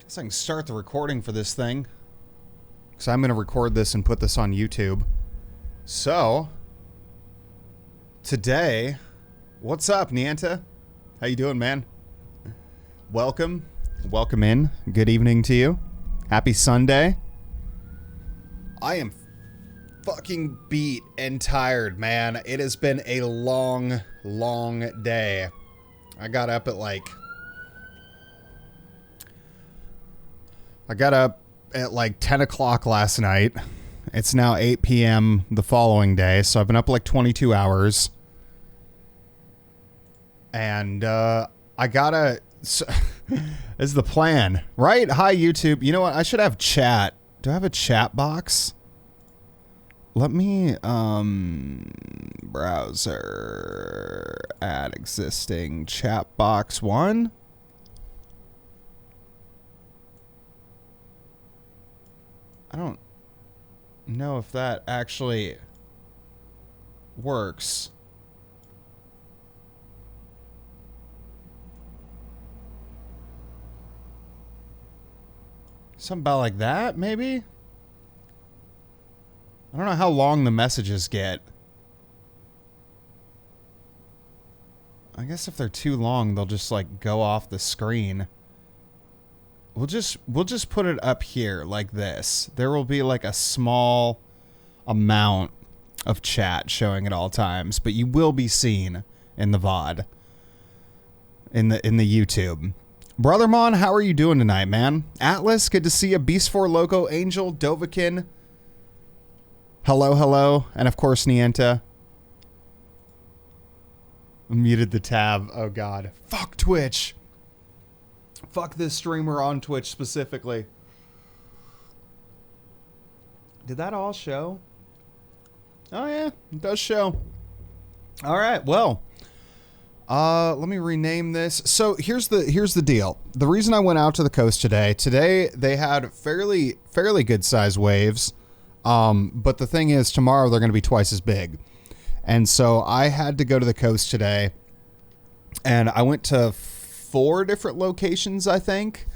So I can start the recording for this thing. Because I'm going to record this and put this on YouTube. So, today, what's up, Nienta? How you doing, man? Welcome. Welcome in. Good evening to you. Happy Sunday. I am fucking beat and tired, man. It has been a long, long day. I got up at 10 o'clock last night. It's now 8 p.m. the following day, so I've been up 22 hours. And I gotta... So, this is the plan, right? Hi, YouTube. You know what? I should have chat. Do I have a chat box? Let me, browser, add existing chat box 1. I don't know if that actually works. Something about like that, maybe? I don't know how long the messages get. I guess if they're too long, they'll just go off the screen. We'll just put it up here like this. There will be a small amount of chat showing at all times, but you will be seen in the VOD. In the YouTube. Brothermon, how are you doing tonight, man? Atlas, good to see you. Beast 4 Loco, Angel, Dovakin. Hello, hello. And of course, Nienta. Muted the tab. Oh, God. Fuck Twitch. Fuck this streamer on Twitch specifically. Did that all show? Oh, yeah. It does show. All right. Well, let me rename this. So here's the deal. The reason I went out to the coast today they had fairly good size waves. But the thing is, tomorrow they're going to be twice as big. And so I had to go to the coast today, and I went to 4 different locations, I think.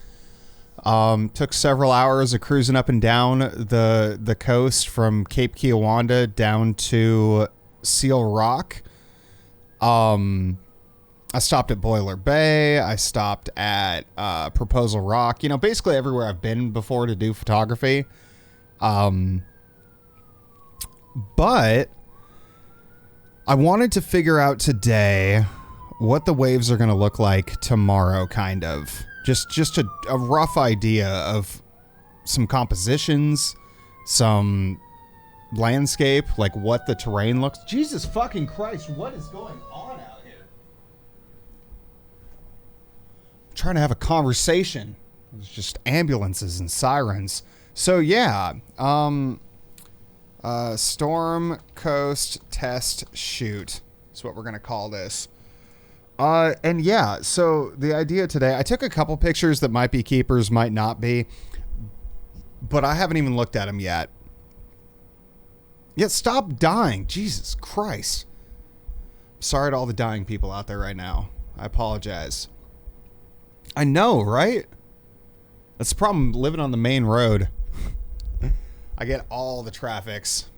Took several hours of cruising up and down the coast from Cape Kiawanda down to Seal Rock. I stopped at Boiler Bay. I stopped at Proposal Rock. You know, basically everywhere I've been before to do photography. But I wanted to figure out today what the waves are going to look like tomorrow, kind of. Just a rough idea of some compositions, some landscape, what the terrain looks. Jesus fucking Christ, what is going on out here? I'm trying to have a conversation. There's just ambulances and sirens. So yeah, Storm Coast Test Shoot is what we're going to call this. And yeah, so the idea today, I took a couple pictures that might be keepers, might not be, but I haven't even looked at them yet. Yet stop dying. Jesus Christ. Sorry to all the dying people out there right now. I apologize. I know, right? That's the problem living on the main road. I get all the traffics.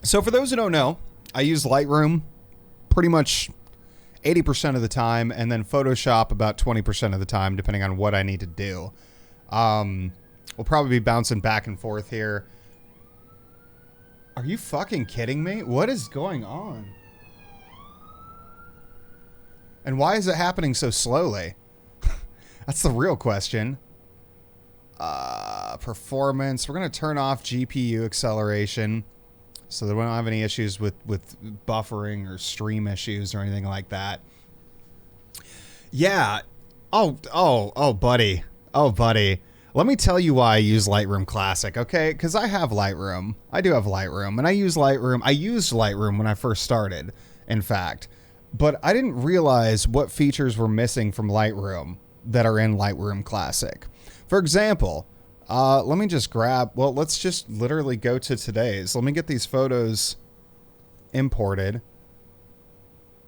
So for those who don't know, I use Lightroom pretty much 80% of the time, and then Photoshop about 20% of the time, depending on what I need to do. We'll probably be bouncing back and forth here. Are you fucking kidding me? What is going on? And why is it happening so slowly? That's the real question. Performance. We're going to turn off GPU acceleration so that we don't have any issues with buffering or stream issues or anything like that. Yeah. Oh, buddy. Oh, buddy. Let me tell you why I use Lightroom Classic, okay? Because I have Lightroom. I do have Lightroom, and I use Lightroom. I used Lightroom when I first started, in fact. But I didn't realize what features were missing from Lightroom that are in Lightroom Classic. For example, let me just grab... Well, let's just literally go to today's. Let me get these photos imported.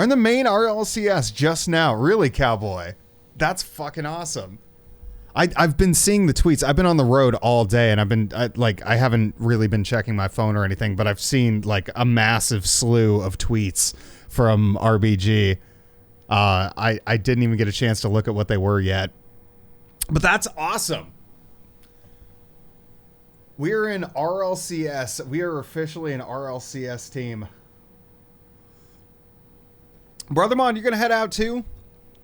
are in the main RLCS just now. Really, Cowboy? That's fucking awesome. I've been seeing the tweets. I've been on the road all day, and I haven't really been checking my phone or anything, but I've seen like a massive slew of tweets from RBG. I didn't even get a chance to look at what they were yet, but that's awesome. We're in RLCS. We are officially an RLCS team. Brothermon, you're gonna head out too?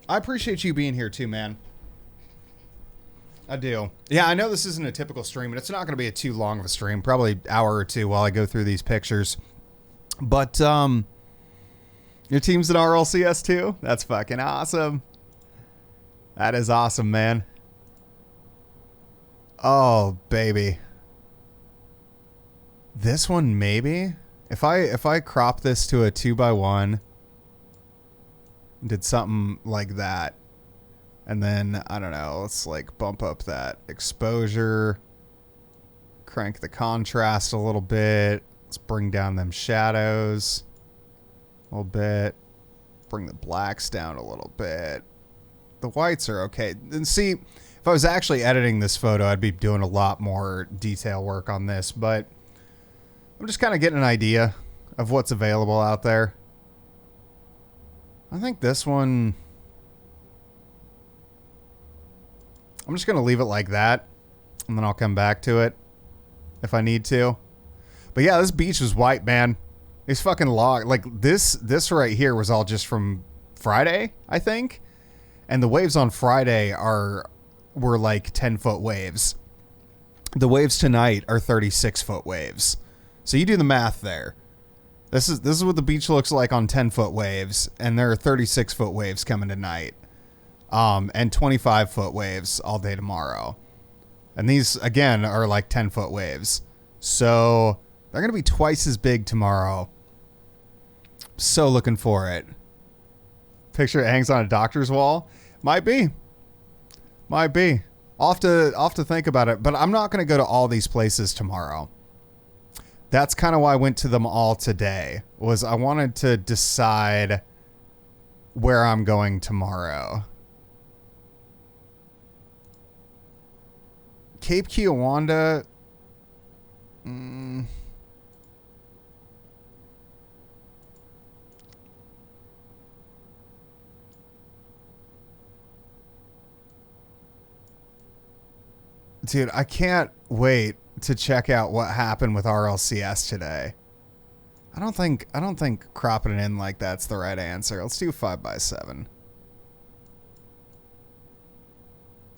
I appreciate you being here too, man. I do. Yeah, I know this isn't a typical stream, and it's not going to be too long of a stream. Probably an hour or two while I go through these pictures. But, your team's in RLCS too? That's fucking awesome. That is awesome, man. Oh, baby. This one, maybe? If I crop this to a 2x1, did something like that. And then, I don't know, let's like bump up that exposure, crank the contrast a little bit. Let's bring down them shadows a little bit, bring the blacks down a little bit. The whites are okay. And see, if I was actually editing this photo, I'd be doing a lot more detail work on this, but I'm just kind of getting an idea of what's available out there. I think this one, I'm just going to leave it like that, and then I'll come back to it if I need to. But yeah, this beach was white, man. It's fucking log. Like, this right here was all just from Friday, I think. And the waves on Friday were like 10-foot waves. The waves tonight are 36-foot waves. So you do the math there. This is what the beach looks like on 10-foot waves, and there are 36-foot waves coming tonight. And 25-foot waves all day tomorrow. And these, again, are like 10-foot waves. So they're going to be twice as big tomorrow. So looking for it. Picture it hangs on a doctor's wall. Might be. I'll have to think about it. But I'm not going to go to all these places tomorrow. That's kind of why I went to them all today. Was I wanted to decide where I'm going tomorrow. Cape Kiawanda. Dude, I can't wait to check out what happened with RLCS today. I don't think cropping it in like that's the right answer. Let's do 5x7.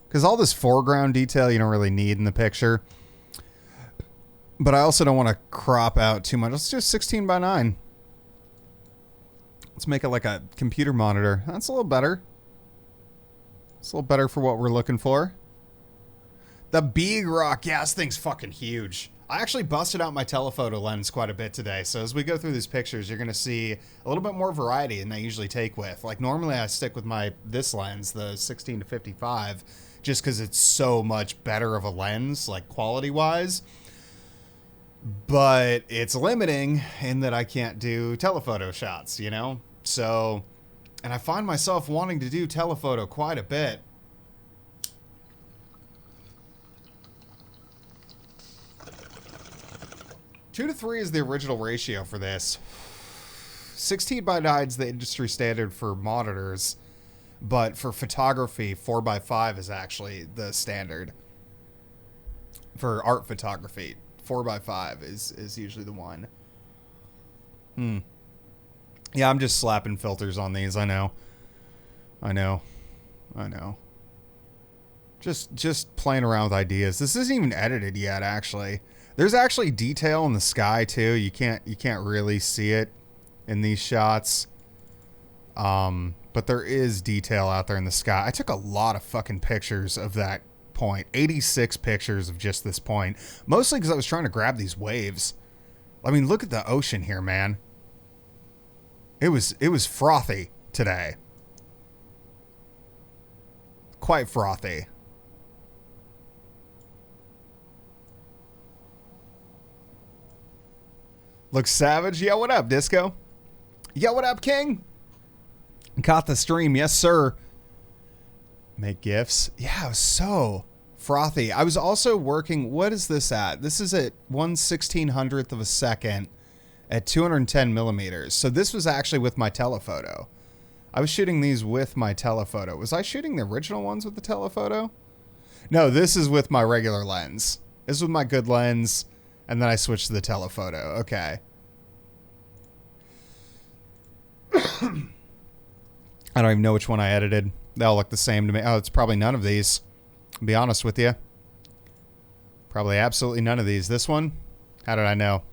Because all this foreground detail you don't really need in the picture. But I also don't want to crop out too much. Let's do 16x9. Let's make it like a computer monitor. That's a little better. It's a little better for what we're looking for. The big rock. Yeah, this thing's fucking huge. I actually busted out my telephoto lens quite a bit today. So as we go through these pictures, you're going to see a little bit more variety than I usually take with. Like normally I stick with this lens, the 16 to 55, just because it's so much better of a lens, like quality wise. But it's limiting in that I can't do telephoto shots, you know? So, and I find myself wanting to do telephoto quite a bit. Two to 3 is the original ratio for this. 16x9 is the industry standard for monitors, but for photography, 4x5 is actually the standard. For art photography, 4x5 is usually the one. Yeah, I'm just slapping filters on these. I know. Just playing around with ideas. This isn't even edited yet, actually. There's actually detail in the sky too. You can't really see it in these shots. But there is detail out there in the sky. I took a lot of fucking pictures of that point. 86 pictures of just this point. Mostly because I was trying to grab these waves. I mean, look at the ocean here, man. It was frothy today. Quite frothy. Looks savage. Yeah, what up, Disco? Yeah, what up, King? Caught the stream. Yes, sir. Make GIFs. Yeah, it was so frothy. I was also working... What is this at? This is at 1/1600th of a second at 210 millimeters. So this was actually with my telephoto. I was shooting these with my telephoto. Was I shooting the original ones with the telephoto? No, this is with my regular lens. This is with my good lens, and then I switched to the telephoto. Okay. I don't even know which one I edited. They all look the same to me. Oh, it's probably none of these. I'll be honest with you. Probably absolutely none of these. This one? How did I know?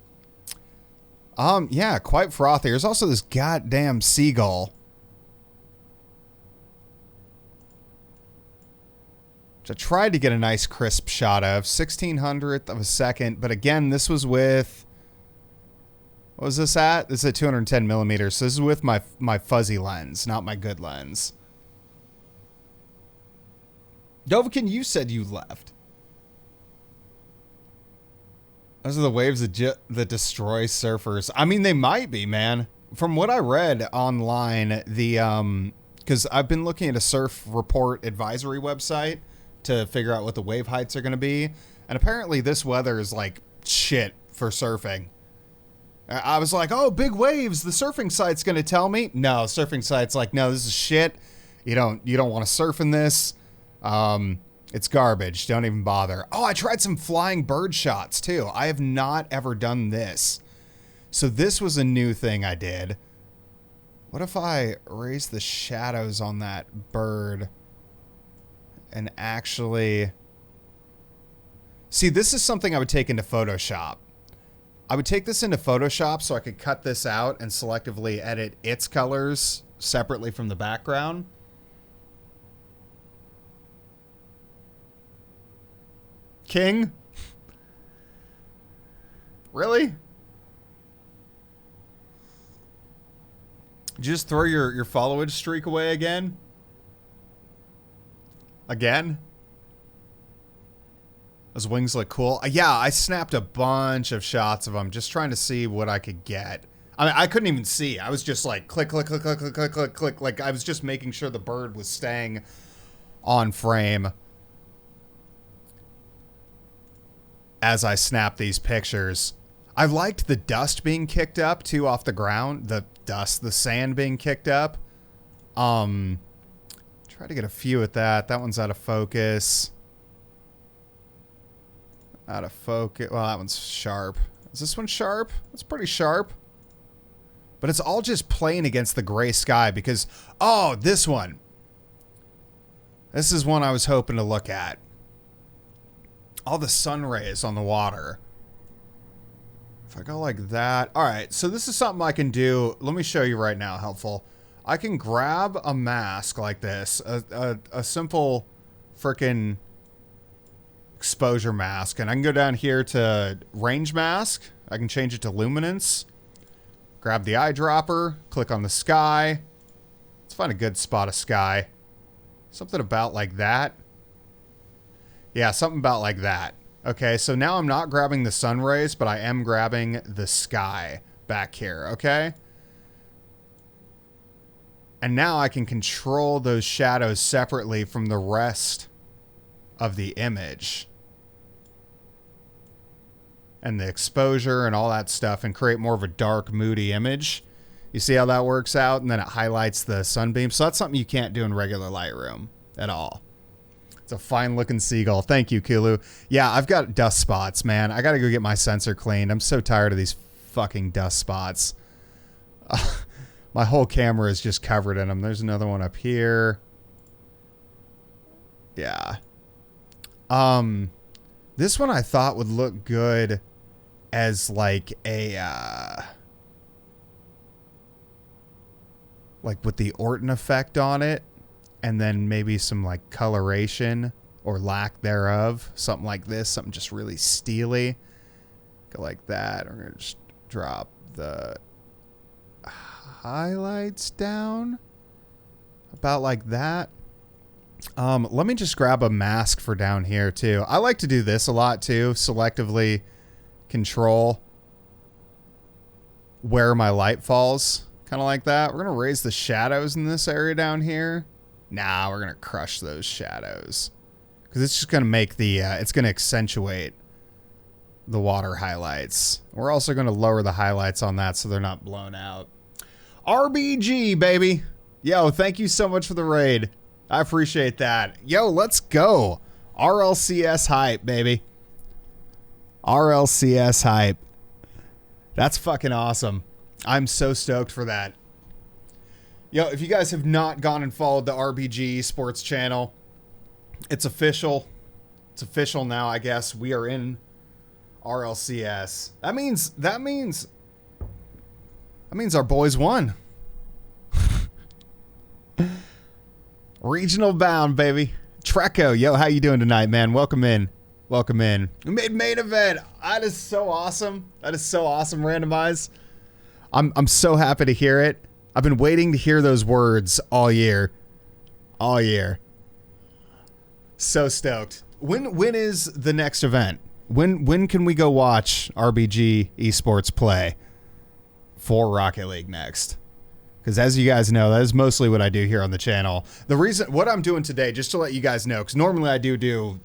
Yeah, quite frothy. There's also this goddamn seagull. Which I tried to get a nice crisp shot of. 1/1600th of a second. But again, this was with... What was this at? This is at 210 millimeters. So this is with my fuzzy lens, not my good lens. Dovakin, you said you left. Those are the waves that destroy surfers. I mean, they might be, man. From what I read online, because I've been looking at a surf report advisory website to figure out what the wave heights are going to be. And apparently this weather is like shit for surfing. I was like, oh, big waves. The surfing site's going to tell me. No, surfing site's like, no, this is shit. You don't want to surf in this. It's garbage. Don't even bother. Oh, I tried some flying bird shots too. I have not ever done this. So this was a new thing I did. What if I raise the shadows on that bird and actually... See, this is something I would take into Photoshop. I would take this into Photoshop so I could cut this out and selectively edit its colors separately from the background. King? Really? Did you just throw your followage streak away again? Again? Those wings look cool. Yeah, I snapped a bunch of shots of them just trying to see what I could get. I mean, I couldn't even see. I was just like click, click, click, click, click, click, click, click. Like I was just making sure the bird was staying on frame as I snapped these pictures. I liked the dust being kicked up too off the ground. The sand being kicked up. Try to get a few at that. That one's out of focus. Out of focus. Well, that one's sharp. Is this one sharp? It's pretty sharp. But it's all just playing against the gray sky because... Oh, this one. This is one I was hoping to look at. All the sun rays on the water. If I go like that... Alright, so this is something I can do. Let me show you right now, helpful. I can grab a mask like this. A simple frickin' exposure mask, and I can go down here to range mask. I can change it to luminance, grab the eyedropper, click on the sky. Let's find a good spot of sky. Something about like that. Yeah, something about like that. Okay, so now I'm not grabbing the sun rays, but I am grabbing the sky back here, okay? And now I can control those shadows separately from the rest of the image and the exposure and all that stuff and create more of a dark, moody image. You see how that works out? And then it highlights the sunbeam. So that's something you can't do in regular Lightroom at all. It's a fine looking seagull. Thank you, Kulu. Yeah, I've got dust spots, man. I got to go get my sensor cleaned. I'm so tired of these fucking dust spots. My whole camera is just covered in them. There's another one up here. Yeah. This one I thought would look good as like a, like with the Orton effect on it, and then maybe some like coloration or lack thereof. Something like this, something just really steely. Go like that. We're going to just drop the highlights down about like that. Let me just grab a mask for down here too. I like to do this a lot too. Selectively control where my light falls Kind of like that. We're going to raise the shadows in this area down here. Nah, we're going to crush those shadows. Because it's just going to make the, it's going to accentuate the water highlights. We're also going to lower the highlights on that so they're not blown out. RBG, baby. Yo, thank you so much for the raid. I appreciate that. Yo, let's go. RLCS hype, baby. RLCS hype. That's fucking awesome. I'm so stoked for that. Yo, if you guys have not gone and followed the RBG Sports channel, it's official. It's official now, I guess. We are in RLCS. That means our boys won. Regional bound, baby. Treco, yo, how you doing tonight, man? Welcome in. Welcome in. We made main event. That is so awesome. That is so awesome, Randomize. I'm so happy to hear it. I've been waiting to hear those words all year. All year. So stoked. When is the next event? When can we go watch RBG Esports play for Rocket League next? Because as you guys know, that is mostly what I do here on the channel. The reason, what I'm doing today, just to let you guys know, because normally I do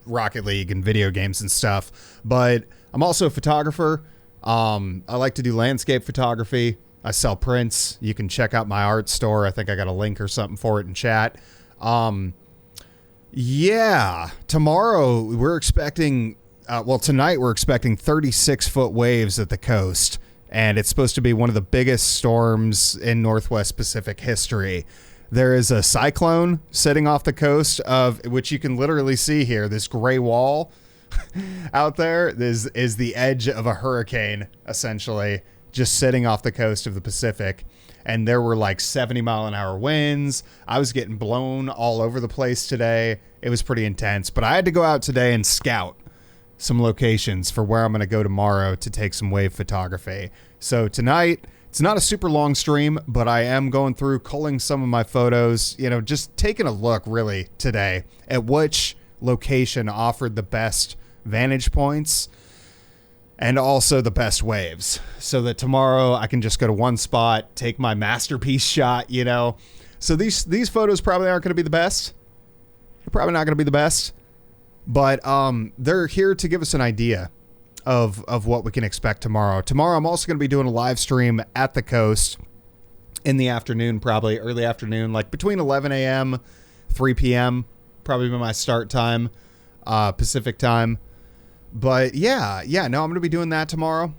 Rocket League and video games and stuff, but I'm also a photographer. I like to do landscape photography. I sell prints. You can check out my art store. I think I got a link or something for it in chat. Yeah, tomorrow we're expecting, tonight we're expecting 36-foot waves at the coast. And it's supposed to be one of the biggest storms in Northwest Pacific history. There is a cyclone sitting off the coast of, which you can literally see here, this gray wall out there is the edge of a hurricane, essentially, just sitting off the coast of the Pacific. And there were like 70-mile-an-hour winds. I was getting blown all over the place today. It was pretty intense. But I had to go out today and scout some locations for where I'm going to go tomorrow to take some wave photography. So tonight, it's not a super long stream, but I am going through, culling some of my photos, you know, just taking a look really today at which location offered the best vantage points and also the best waves, so that tomorrow I can just go to one spot, take my masterpiece shot, you know. So these photos probably aren't going to be the best. They're probably not going to be the best. But they're here to give us an idea of what we can expect tomorrow. Tomorrow, I'm also going to be doing a live stream at the coast in the afternoon, probably early afternoon, like between 11 a.m., 3 p.m., probably be my start time, Pacific time. But yeah, no, I'm going to be doing that tomorrow.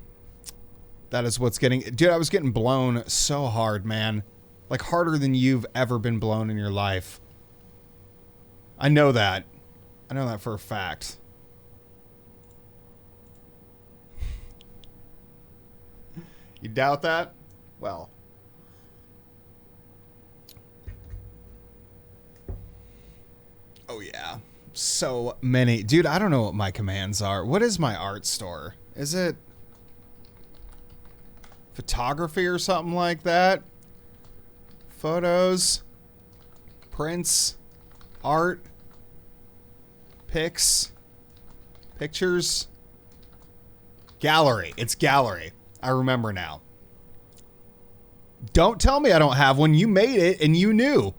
That is what's getting... Dude, I was getting blown so hard, man. Like harder than you've ever been blown in your life. I know that. I know that for a fact. You doubt that? Well. Oh, yeah. So many. Dude, I don't know what my commands are. What is my art store? Is it photography or something like that? Photos. Prints. Art. Pics, pictures, gallery. It's gallery. I remember now. Don't tell me I don't have one. You made it and you knew.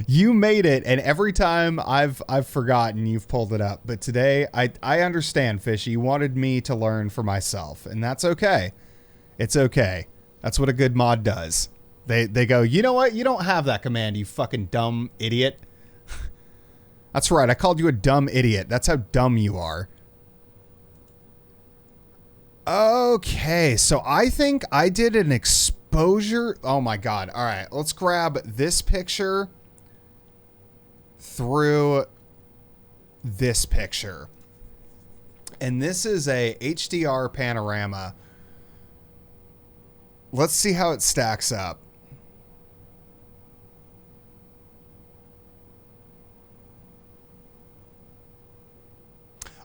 You made it, and every time I've forgotten, you've pulled it up. But today, I understand, Fishy. You wanted me to learn for myself, and that's okay. It's okay. That's what a good mod does. They go, you know what? You don't have that command, you fucking dumb idiot. That's right. I called you a dumb idiot. That's how dumb you are. Okay. So I think I did an exposure. Oh my God. All right. Let's grab this picture through this picture. And this is a HDR Panorama. Let's see how it stacks up.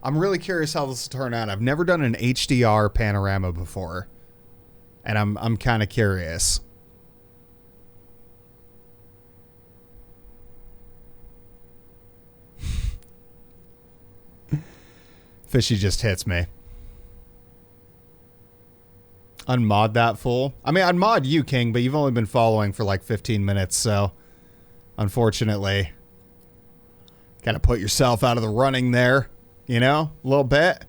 I'm really curious how this will turn out. I've never done an HDR panorama before, and I'm kind of curious. Fishy just hits me. Unmod that fool. I mean, I'd mod you, King, but you've only been following for like 15 minutes, so unfortunately, gotta put yourself out of the running there, you know, a little bit.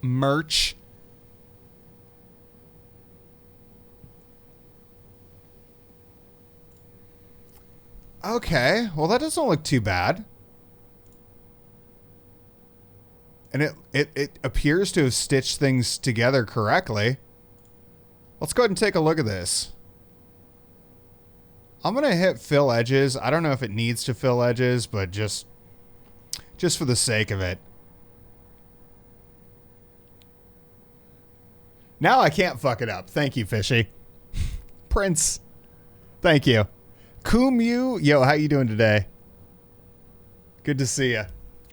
Merch. Okay, well that doesn't look too bad. And it appears to have stitched things together correctly. Let's go ahead and take a look at this. I'm going to hit fill edges. I don't know if it needs to fill edges, but just for the sake of it. Now I can't fuck it up. Thank you, Fishy. Prince. Thank you. Kumu. Yo, how you doing today? Good to see you.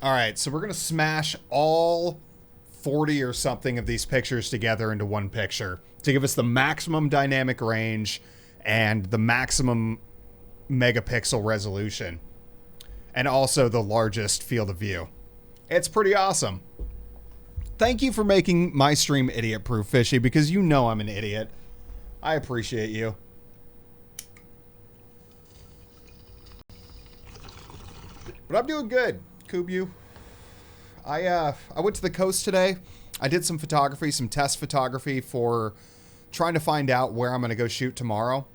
All right, so we're going to smash all 40 or something of these pictures together into one picture to give us the maximum dynamic range and the maximum megapixel resolution, and also the largest field of view. It's pretty awesome. Thank you for making my stream idiot-proof, Fishy, because you know I'm an idiot. I appreciate you. But I'm doing good. Kubu. I went to the coast today. I did some photography, some test photography for trying to find out where I'm going to go shoot tomorrow.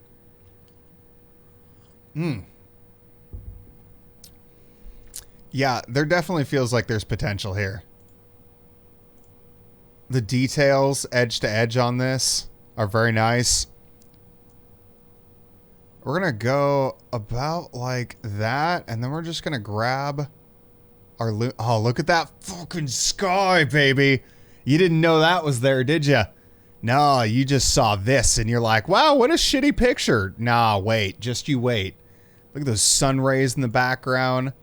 Yeah, there definitely feels like there's potential here. The details edge to edge on this are very nice. We're going to go about like that, and then we're just going to grab our... Oh, look at that fucking sky, baby. You didn't know that was there, did you? No, you just saw this, and you're like, wow, what a shitty picture. Nah, wait. Just you wait. Look at those sun rays in the background.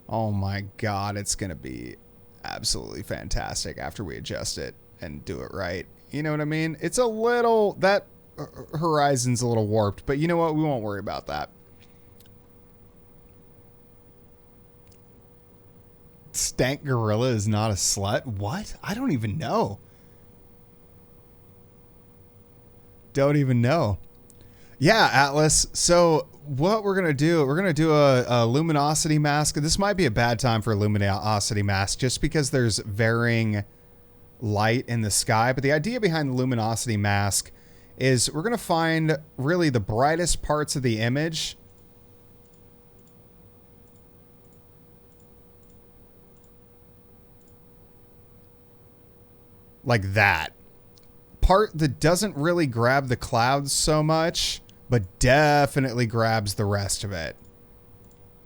Oh, my God. It's going to be absolutely fantastic after we adjust it and do it right. You know what I mean? It's a little... That horizon's a little warped, but you know what? We won't worry about that. Stank Gorilla is not a slut? What? I don't even know. Don't even know. Yeah, Atlas. So what we're going to do, we're going to do a luminosity mask. This might be a bad time for a luminosity mask just because there's varying light in the sky. But the idea behind the luminosity mask is we're going to find really the brightest parts of the image. Like that. Part that doesn't really grab the clouds so much, but definitely grabs the rest of it.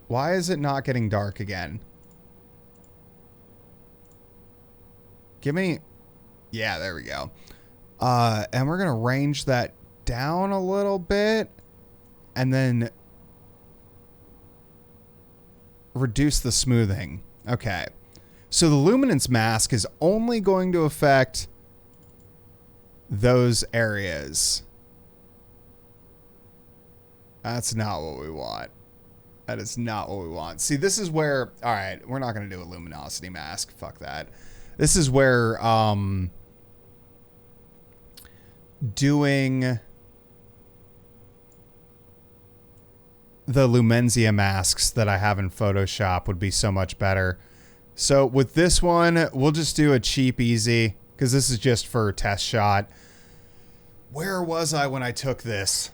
Why is it not getting dark again? Give me... Yeah, there we go. And we're going to range that down a little bit and then reduce the smoothing. Okay. So the luminance mask is only going to affect those areas. That's not what we want. That is not what we want. See, this is where... All right, we're not going to do a luminosity mask. Fuck that. This is where... doing the Lumenzia masks that I have in Photoshop would be so much better. So with this one, we'll just do a cheap easy because this is just for a test shot. Where was I when I took this?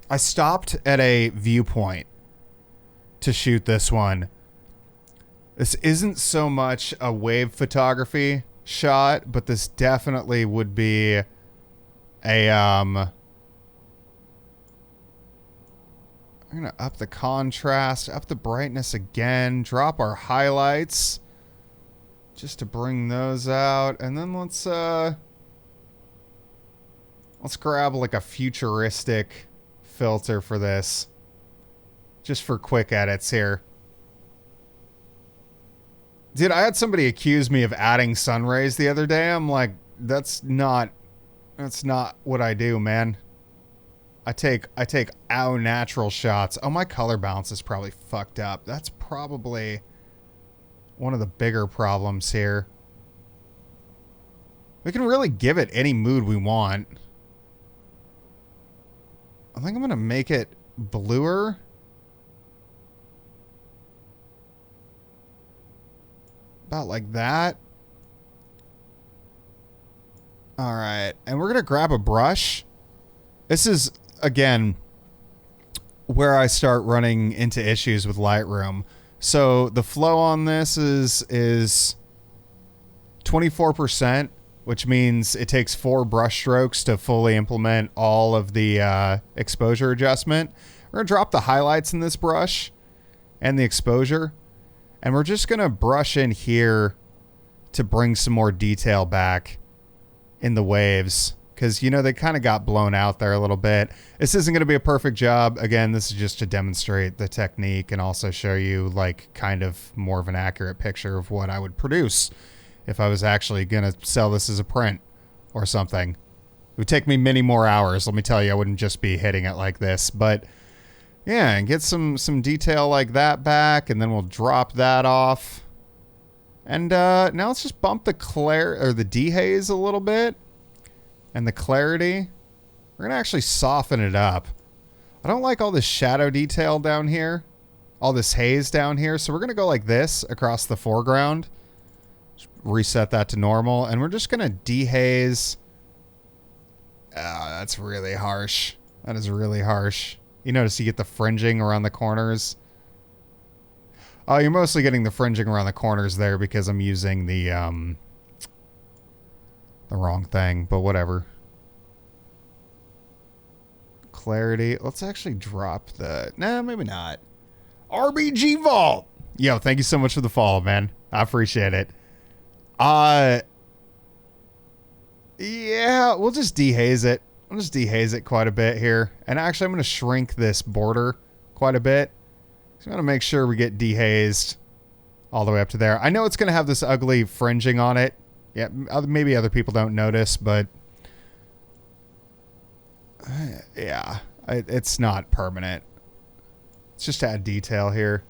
I stopped at a viewpoint to shoot this one. This isn't so much a wave photography shot, but this definitely would be I'm gonna up the contrast, up the brightness again, drop our highlights just to bring those out, and then let's grab like a futuristic filter for this, just for quick edits here. Dude, I had somebody accuse me of adding sun rays the other day. I'm like, that's not what I do, man. I take au natural shots. Oh, my color balance is probably fucked up. That's probably... one of the bigger problems here. We can really give it any mood we want. I think I'm going to make it bluer. About like that. All right. And we're going to grab a brush. This is, again, where I start running into issues with Lightroom. So the flow on this is 24%, which means it takes 4 brush strokes to fully implement all of the exposure adjustment. We're going to drop the highlights in this brush and the exposure. And we're just going to brush in here to bring some more detail back in the waves. Because, you know, they kind of got blown out there a little bit. This isn't going to be a perfect job. Again, this is just to demonstrate the technique and also show you, like, kind of more of an accurate picture of what I would produce if I was actually going to sell this as a print or something. It would take me many more hours. Let me tell you, I wouldn't just be hitting it like this. But yeah, and get some detail like that back, and then we'll drop that off. And now let's just bump the the dehaze a little bit and the clarity. We're going to actually soften it up. I don't like all this shadow detail down here, all this haze down here. So we're going to go like this across the foreground. Reset that to normal, and we're just gonna dehaze. That's really harsh. That is really harsh. You notice you get the fringing around the corners. Oh, you're mostly getting the fringing around the corners there because I'm using the wrong thing, but whatever. Clarity. Let's actually drop the... Nah, maybe not. RBG Vault! Yo, thank you so much for the follow, man. I appreciate it. Yeah, we'll just dehaze it. I'll just dehaze it quite a bit here. And actually, I'm going to shrink this border quite a bit. So I'm going to make sure we get dehazed all the way up to there. I know it's going to have this ugly fringing on it. Yeah, maybe other people don't notice, but yeah, it's not permanent. It's just to add detail here.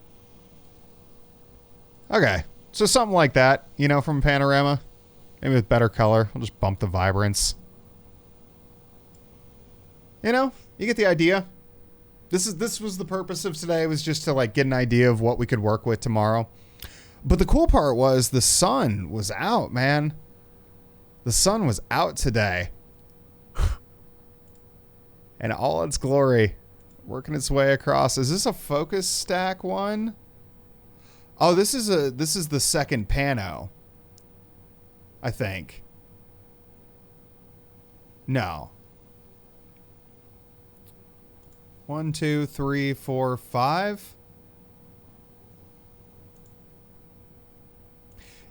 Okay. So something like that, you know, from Panorama. Maybe with better color. We'll just bump the vibrance. You know, you get the idea. This was the purpose of today, was just to like get an idea of what we could work with tomorrow. But the cool part was the sun was out, man. The sun was out today. And all its glory working its way across. Is this a focus stack one? Oh, this is the second pano. I think. No. 1, 2, 3, 4, 5.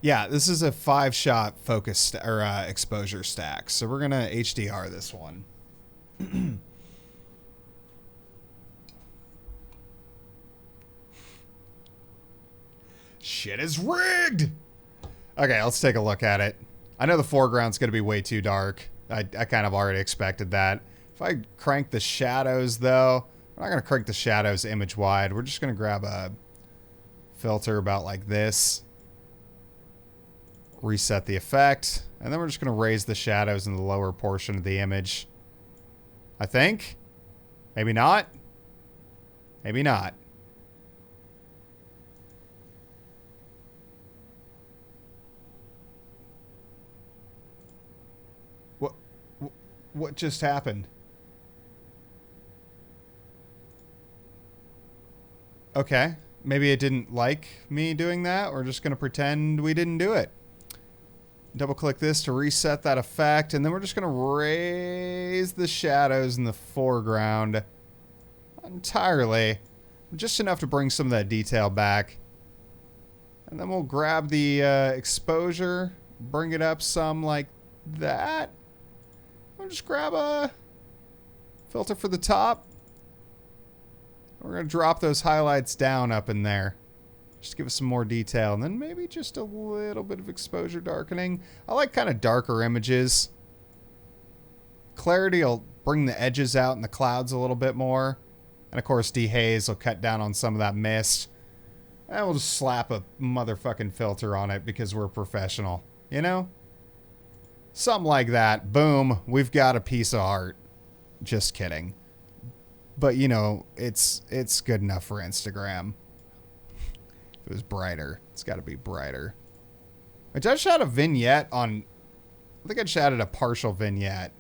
Yeah, this is a 5-shot focus or exposure stack. So we're gonna HDR this one. Shit is rigged! Okay, let's take a look at it. I know the foreground's going to be way too dark. I kind of already expected that. If I crank the shadows, though, we're not going to crank the shadows image wide. We're just going to grab a filter about like this. Reset the effect. And then we're just going to raise the shadows in the lower portion of the image. I think. Maybe not. Maybe not. What just happened? Okay. Maybe it didn't like me doing that. We're just going to pretend we didn't do it. Double click this to reset that effect. And then we're just going to raise the shadows in the foreground entirely. Just enough to bring some of that detail back. And then we'll grab the exposure. Bring it up some like that. We'll just grab a filter for the top. We're going to drop those highlights down up in there. Just give us some more detail. And then maybe just a little bit of exposure darkening. I like kind of darker images. Clarity will bring the edges out in the clouds a little bit more. And of course, dehaze will cut down on some of that mist. And we'll just slap a motherfucking filter on it because we're professional. You know? Something like that. Boom. We've got a piece of art. Just kidding. But, you know, it's good enough for Instagram. If it was brighter. It's got to be brighter. I just shot a vignette on... I think I just added a partial vignette.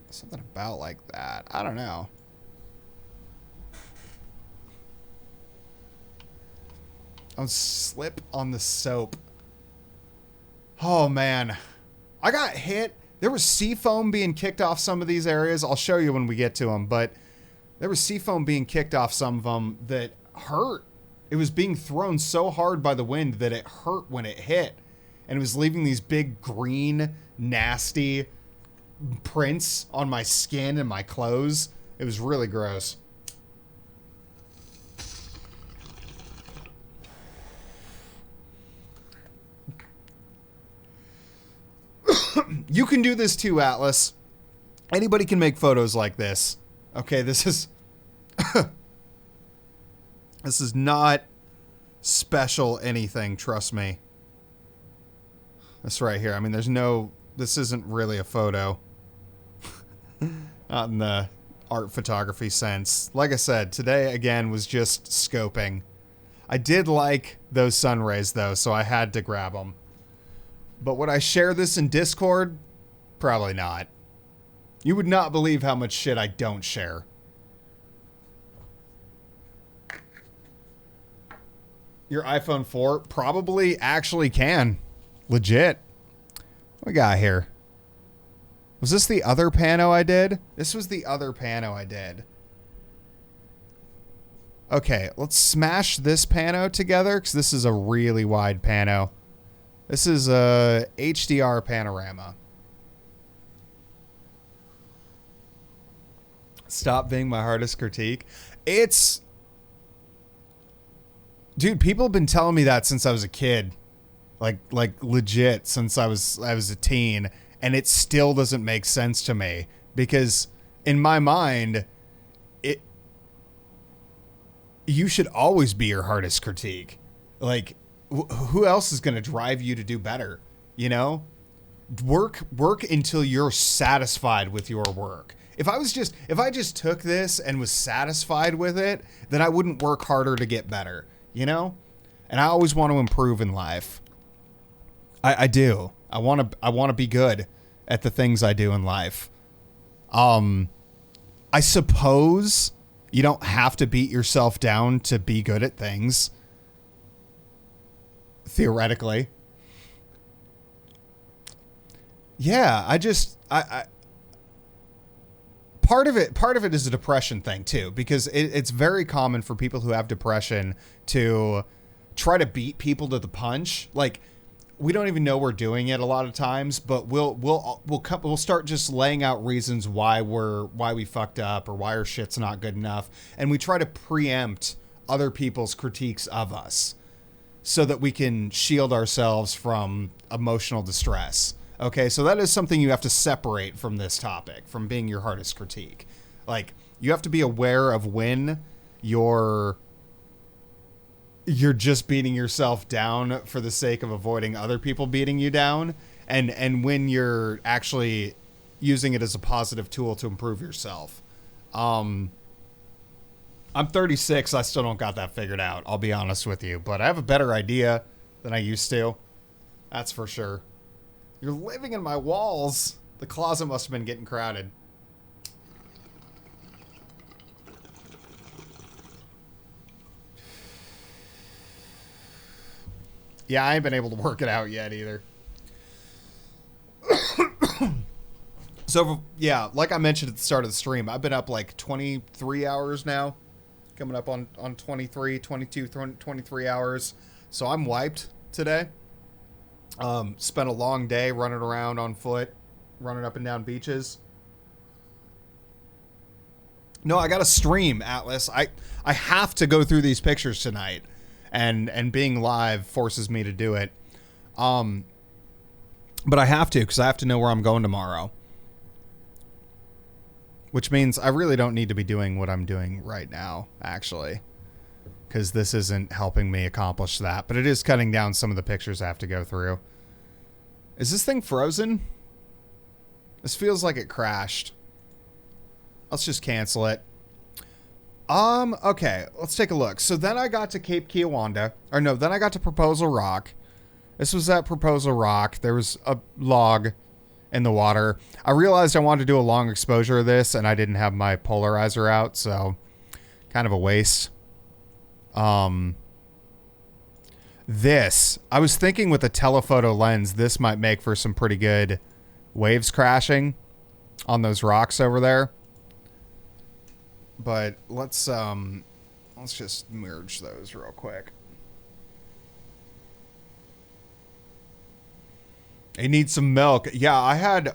Something about like that. I don't know. I'll slip on the soap. Oh, man. I got hit. There was sea foam being kicked off some of these areas. I'll show you when we get to them. But there was sea foam being kicked off some of them that hurt. It was being thrown so hard by the wind that it hurt when it hit. And it was leaving these big green, nasty prints on my skin and my clothes. It was really gross. You can do this too, Atlas. Anybody can make photos like this. Okay, this is... this is not special anything, trust me. This right here. I mean, there's no... This isn't really a photo. Not in the art photography sense. Like I said, today, again, was just scoping. I did like those sun rays, though, so I had to grab them. But would I share this in Discord? Probably not. You would not believe how much shit I don't share. Your iPhone 4 probably actually can. Legit. What we got here? Was this the other pano I did? This was the other pano I did. Okay, let's smash this pano together because this is a really wide pano. This is a HDR Panorama. Stop being my hardest critique. It's... Dude, people have been telling me that since I was a kid. Like legit, since I was a teen. And it still doesn't make sense to me. Because in my mind, you should always be your hardest critique. Like... Who else is going to drive you to do better? You know, work until you're satisfied with your work. If I just took this and was satisfied with it, then I wouldn't work harder to get better, you know? And I always want to improve in life. I do. I want to be good at the things I do in life. I suppose you don't have to beat yourself down to be good at things. Theoretically. Yeah, I part of it is a depression thing too, because it's very common for people who have depression to try to beat people to the punch. Like, we don't even know we're doing it a lot of times, but we'll start just laying out reasons why we fucked up or why our shit's not good enough, and we try to preempt other people's critiques of us, so that we can shield ourselves from emotional distress. Okay, so that is something you have to separate from this topic, from being your hardest critique. Like, you have to be aware of when you're just beating yourself down for the sake of avoiding other people beating you down, and when you're actually using it as a positive tool to improve yourself. I'm 36. I still don't got that figured out. I'll be honest with you. But I have a better idea than I used to. That's for sure. You're living in my walls. The closet must have been getting crowded. Yeah, I ain't been able to work it out yet either. So, yeah, like I mentioned at the start of the stream, I've been up like 23 hours now. Coming up on 23 hours. So I'm wiped today. Spent a long day running around on foot, running up and down beaches. No, I got to stream, Atlas. I have to go through these pictures tonight, and being live forces me to do it. But I have to, because I have to know where I'm going tomorrow. which means I really don't need to be doing what I'm doing right now, actually, because this isn't helping me accomplish that, but it is cutting down some of the pictures I have to go through. Is this thing frozen? This feels like it crashed. Let's just cancel it. Okay, let's take a look. So then I got to Cape Kiawanda, or no, then I got to Proposal Rock. This was at Proposal Rock. There was a log in the water. I realized I wanted to do a long exposure of this, and I didn't have my polarizer out, so kind of a waste. This, I was thinking with a telephoto lens, this might make for some pretty good waves crashing on those rocks over there. But let's just merge those real quick. I need some milk. Yeah, I had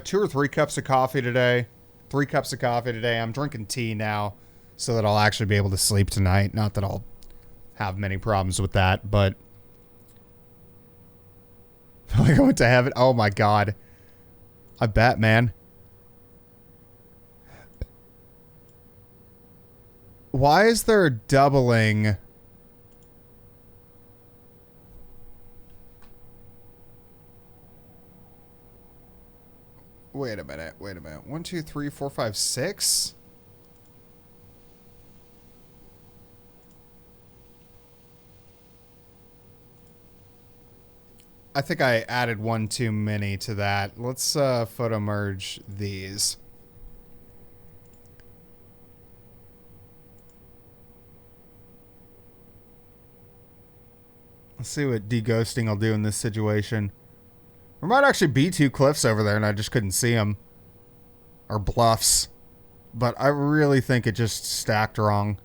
2 or 3 cups of coffee today. 3 cups of coffee today. I'm drinking tea now so that I'll actually be able to sleep tonight. Not that I'll have many problems with that, but am I going to heaven? Oh my God. I bet, man. Why is there a doubling? Wait a minute. 1, 2, 3, 4, 5, 6? I think I added one too many to that. Let's photo merge these. Let's see what deghosting will do in this situation. There might actually be 2 cliffs over there and I just couldn't see them. Or bluffs. But I really think it just stacked wrong.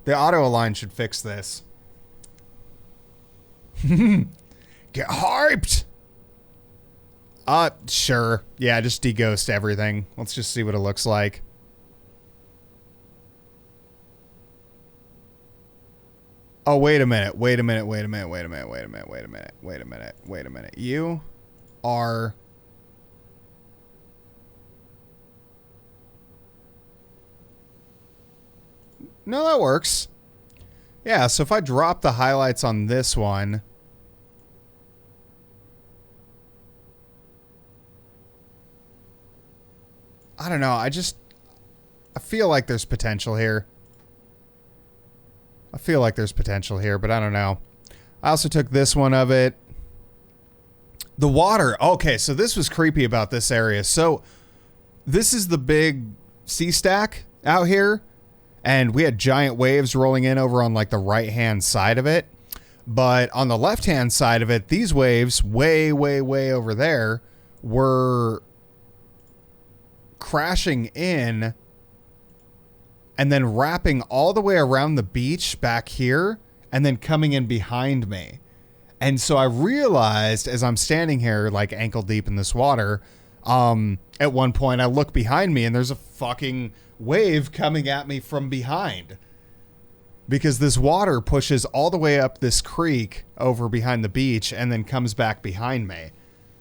The auto align should fix this. Get hyped! Sure. Yeah, just deghost everything. Let's just see what it looks like. Oh, wait a minute. You are... No, that works. Yeah, so if I drop the highlights on this one... I don't know. I feel like there's potential here. But I don't know. I also took this one of it. The water. Okay, so this was creepy about this area. So this is the big sea stack out here. And we had giant waves rolling in over on like the right-hand side of it. But on the left-hand side of it, these waves way over there were crashing in and then wrapping all the way around the beach back here and then coming in behind me. And so I realized as I'm standing here like ankle deep in this water, at one point I look behind me and there's a fucking wave coming at me from behind because this water pushes all the way up this creek over behind the beach and then comes back behind me.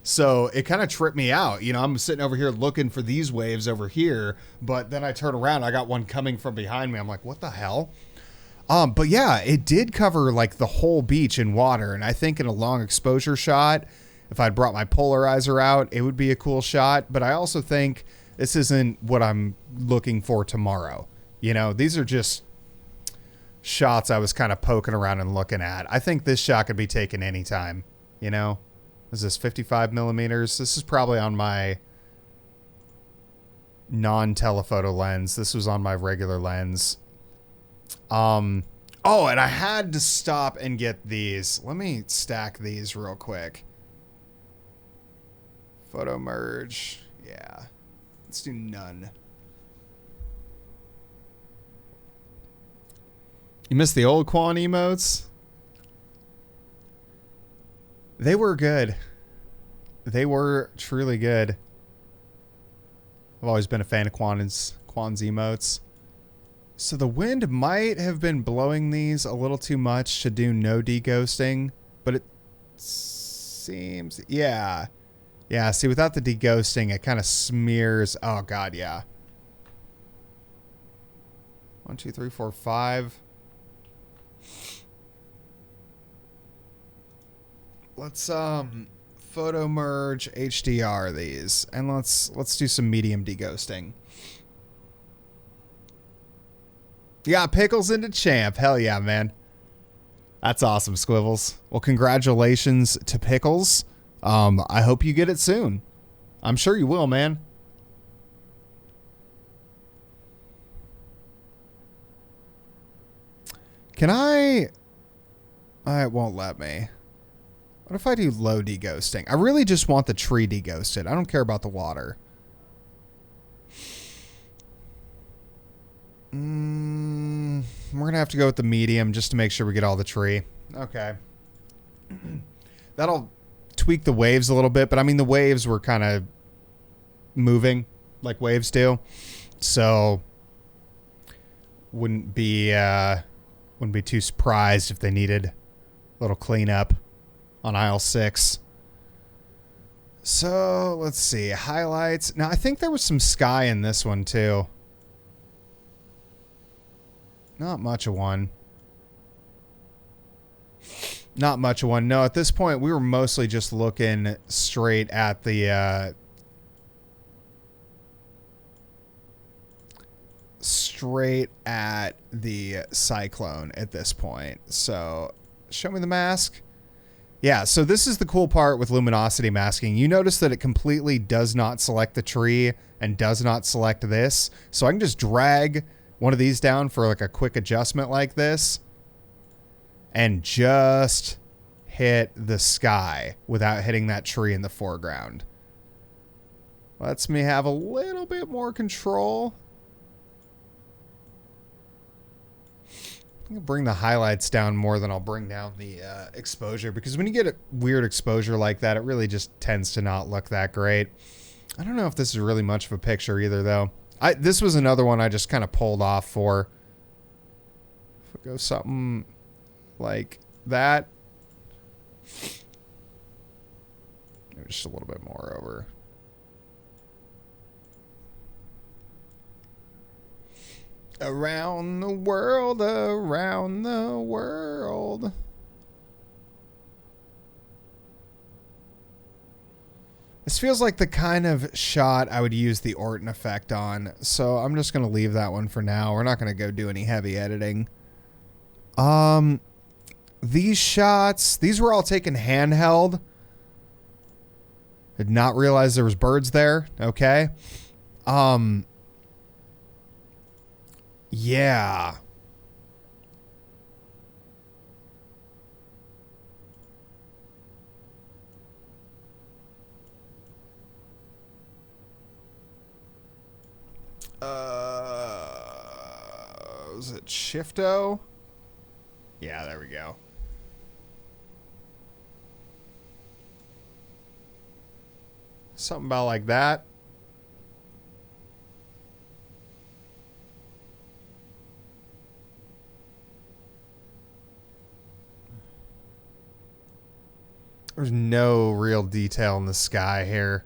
So it kind of tripped me out. You know, I'm sitting over here looking for these waves over here, but then I turn around, I got one coming from behind me. I'm like, what the hell? But yeah, it did cover like the whole beach in water. And I think in a long exposure shot, if I'd brought my polarizer out, it would be a cool shot. But I also think this isn't what I'm looking for tomorrow. You know, these are just shots I was kind of poking around and looking at. I think this shot could be taken anytime, you know? Is this 55 millimeters? This is probably on my non-telephoto lens. This was on my regular lens. Oh, and I had to stop and get these. Let me stack these real quick. Photo merge. Yeah. Let's do none. You missed the old Quan emotes? They were good. They were truly good. I've always been a fan of Quan's emotes. So the wind might have been blowing these a little too much to do no deghosting, but it seems, yeah. Yeah, see, without the deghosting, it kind of smears. Oh, God, yeah. 1, 2, 3, 4, 5. Let's photo merge HDR these, and let's do some medium deghosting. You got pickles into champ. Hell yeah, man. That's awesome, Squibbles. Well, congratulations to Pickles. I hope you get it soon. I'm sure you will, man. Can I... It won't let me. What if I do low deghosting? I really just want the tree deghosted. I don't care about the water. We're going to have to go with the medium just to make sure we get all the tree. Okay. That'll tweak the waves a little bit, but I mean, the waves were kind of moving like waves do. So wouldn't be too surprised if they needed a little cleanup on aisle 6. So let's see. Highlights. Now, I think there was some sky in this one too. Not much of one. Not much of one. No, at this point, we were mostly just looking straight at the... straight at the cyclone at this point. So, show me the mask. Yeah, so this is the cool part with luminosity masking. You notice that it completely does not select the tree and does not select this. So I can just drag one of these down for like a quick adjustment like this and just hit the sky without hitting that tree in the foreground. Lets me have a little bit more control. I'm going to bring the highlights down more than I'll bring down the exposure, because when you get a weird exposure like that, it really just tends to not look that great. I don't know if this is really much of a picture either, though. This was another one I just kind of pulled off for. If we go something like that. Maybe just a little bit more over. Around the world, around the world. This feels like the kind of shot I would use the Orton effect on, so I'm just going to leave that one for now. We're not going to go do any heavy editing. These shots, these were all taken handheld. Did not realize there was birds there. Okay. Yeah. Was it Shifto? Yeah, there we go. Something about like that. There's no real detail in the sky here.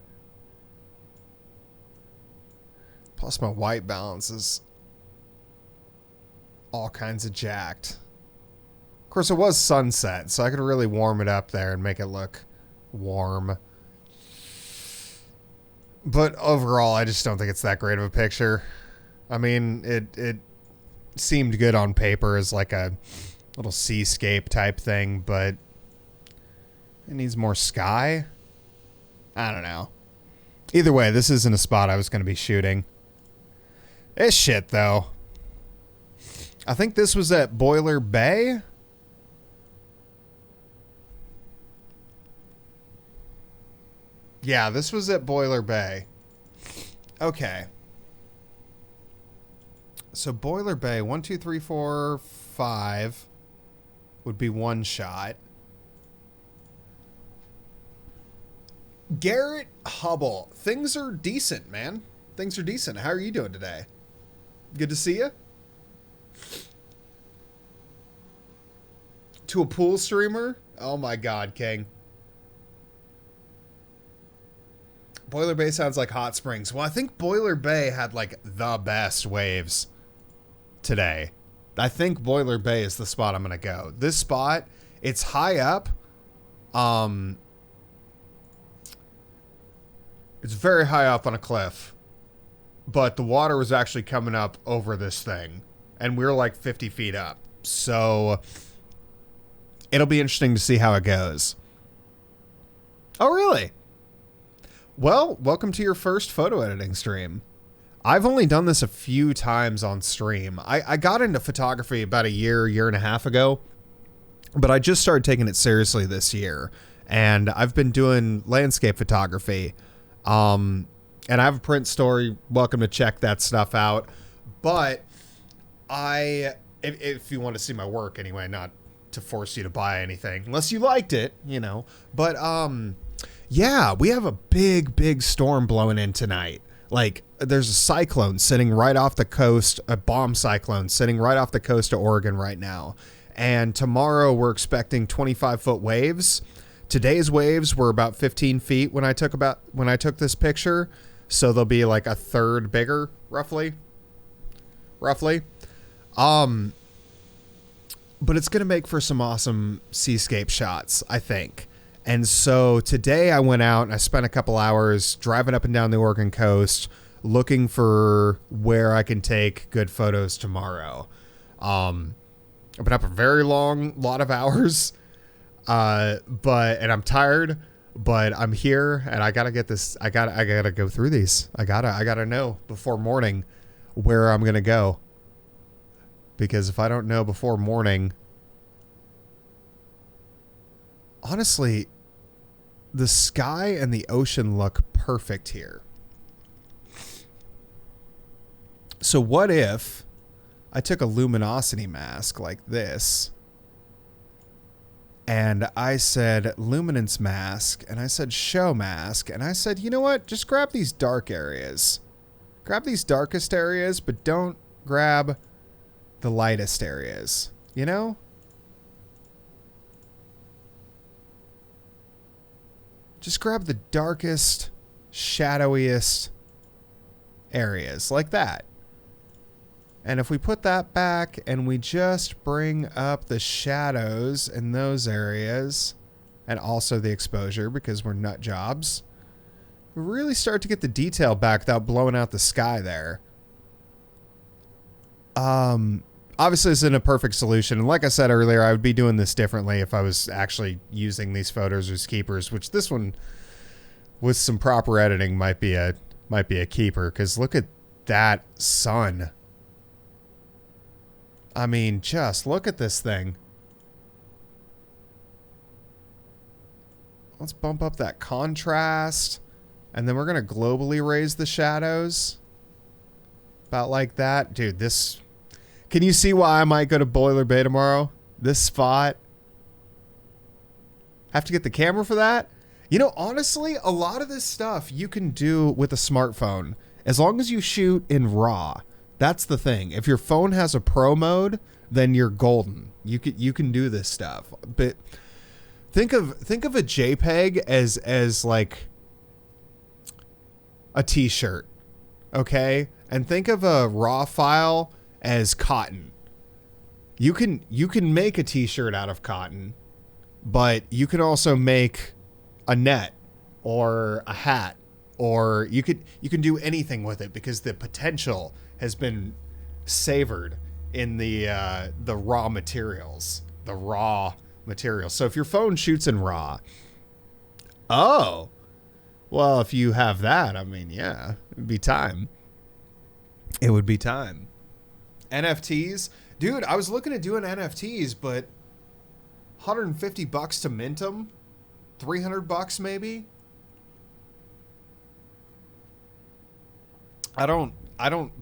Plus my white balance is all kinds of jacked. Of course, it was sunset, so I could really warm it up there and make it look warm. But overall, I just don't think it's that great of a picture. I mean, it seemed good on paper as like a little seascape type thing, but it needs more sky. I don't know. Either way, this isn't a spot I was going to be shooting. It's shit, though. I think this was at Boiler Bay. Yeah, this was at Boiler Bay. Okay. So Boiler Bay, 1, 2, 3, 4, 5 would be one shot. Garrett Hubble. Things are decent, man. Things are decent. How are you doing today? Good to see you. To a pool streamer? Oh my God, King. Boiler Bay sounds like Hot Springs. Well, I think Boiler Bay had like the best waves. today. I think Boiler Bay is the spot I'm going to go. This spot, it's high up. It's very high up on a cliff, but the water was actually coming up over this thing, and we were like 50 feet up. So it'll be interesting to see how it goes. Oh, really? Well, welcome to your first photo editing stream. I've only done this a few times on stream. I got into photography about a year and a half ago, but I just started taking it seriously this year. And I've been doing landscape photography. And I have a print store. Welcome to check that stuff out. But if you want to see my work anyway, not to force you to buy anything, unless you liked it, you know. But yeah, we have a big storm blowing in tonight. Like, there's a cyclone sitting right off the coast, a bomb cyclone sitting right off the coast of Oregon right now. And tomorrow we're expecting 25-foot waves. Today's waves were about 15 feet when I took this picture. So they'll be like a third bigger, roughly. But it's going to make for some awesome seascape shots, I think. And so today I went out and I spent a couple hours driving up and down the Oregon coast looking for where I can take good photos tomorrow. I've been up a very long lot of hours, and I'm tired, but I'm here and I gotta get this. I gotta go through these. I gotta know before morning where I'm gonna go, because if I don't know before morning, honestly, the sky and the ocean look perfect here. So what if I took a luminosity mask like this and I said luminance mask and I said show mask and I said, you know what? Just grab these dark areas. Grab these darkest areas, but don't grab the lightest areas, you know? Just grab the darkest, shadowiest areas like that. And if we put that back and we just bring up the shadows in those areas and also the exposure because we're nut jobs, we really start to get the detail back without blowing out the sky there. Obviously, this isn't a perfect solution. And like I said earlier, I would be doing this differently if I was actually using these photos as keepers, which this one with some proper editing might be a keeper, because look at that sun. I mean, just look at this thing. Let's bump up that contrast. And then we're going to globally raise the shadows. About like that. Dude, this... Can you see why I might go to Boiler Bay tomorrow? This spot. Have to get the camera for that? You know, honestly, a lot of this stuff you can do with a smartphone. As long as you shoot in RAW. That's the thing. If your phone has a pro mode, then you're golden. You can do this stuff. But think of a JPEG as like a t-shirt. Okay? And think of a RAW file as cotton. You can make a t-shirt out of cotton, but you can also make a net or a hat, or you can do anything with it because the potential has been savored in the raw materials. The raw materials. So if your phone shoots in RAW, oh, well, if you have that, I mean, yeah, it'd be time. It would be time. NFTs, dude, I was looking at doing NFTs, but $150 to mint them, $300 maybe. I don't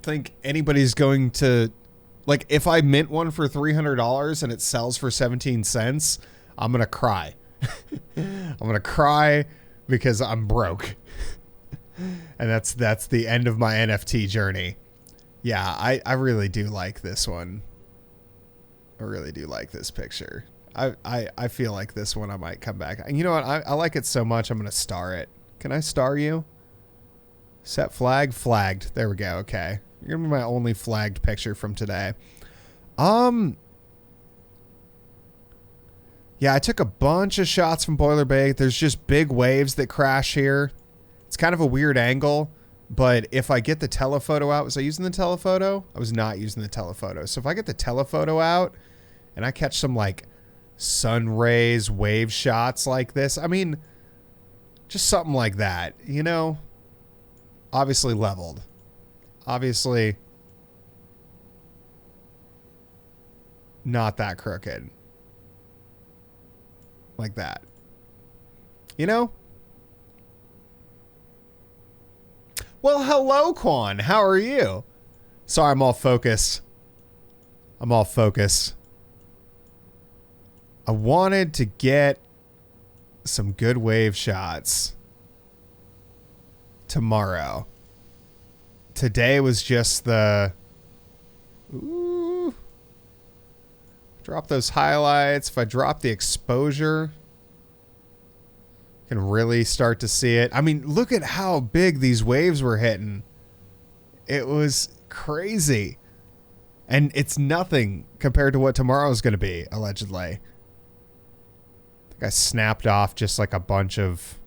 think anybody's going to, like, if I mint one for $300 and it sells for 17 cents, I'm going to cry. I'm going to cry because I'm broke. And that's the end of my NFT journey. Yeah, I really do like this one. I really do like this picture. I feel like this one I might come back. And you know what? I like it so much I'm going to star it. Can I star you? Set flag? Flagged. There we go. Okay. You're gonna be my only flagged picture from today. Yeah, I took a bunch of shots from Boiler Bay. There's just big waves that crash here. It's kind of a weird angle, but if I get the telephoto out, was I using the telephoto? I was not using the telephoto. So if I get the telephoto out and I catch some like sun rays, wave shots like this, I mean, just something like that, you know, obviously leveled, obviously not that crooked. Like that, you know? Well, hello, Quan. How are you? Sorry, I'm all focused. I wanted to get some good wave shots tomorrow. Today was just the... Ooh. Drop those highlights. If I drop the exposure, you can really start to see it. I mean, look at how big these waves were hitting. It was crazy. And it's nothing compared to what tomorrow's going to be, allegedly. I think I snapped off just like a bunch of...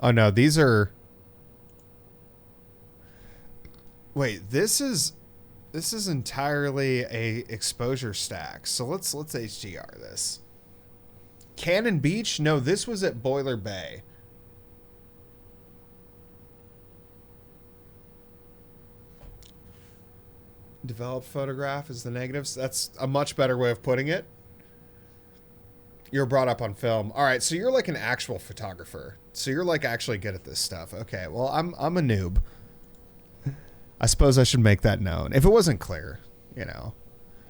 Oh, no, these are... Wait, this is entirely a exposure stack. So let's HDR this. Cannon Beach? No, this was at Boiler Bay. Developed photograph is the negatives. That's a much better way of putting it. You're brought up on film. All right, so you're like an actual photographer. So you're like actually good at this stuff. Okay, well, I'm a noob. I suppose I should make that known. If it wasn't clear, you know.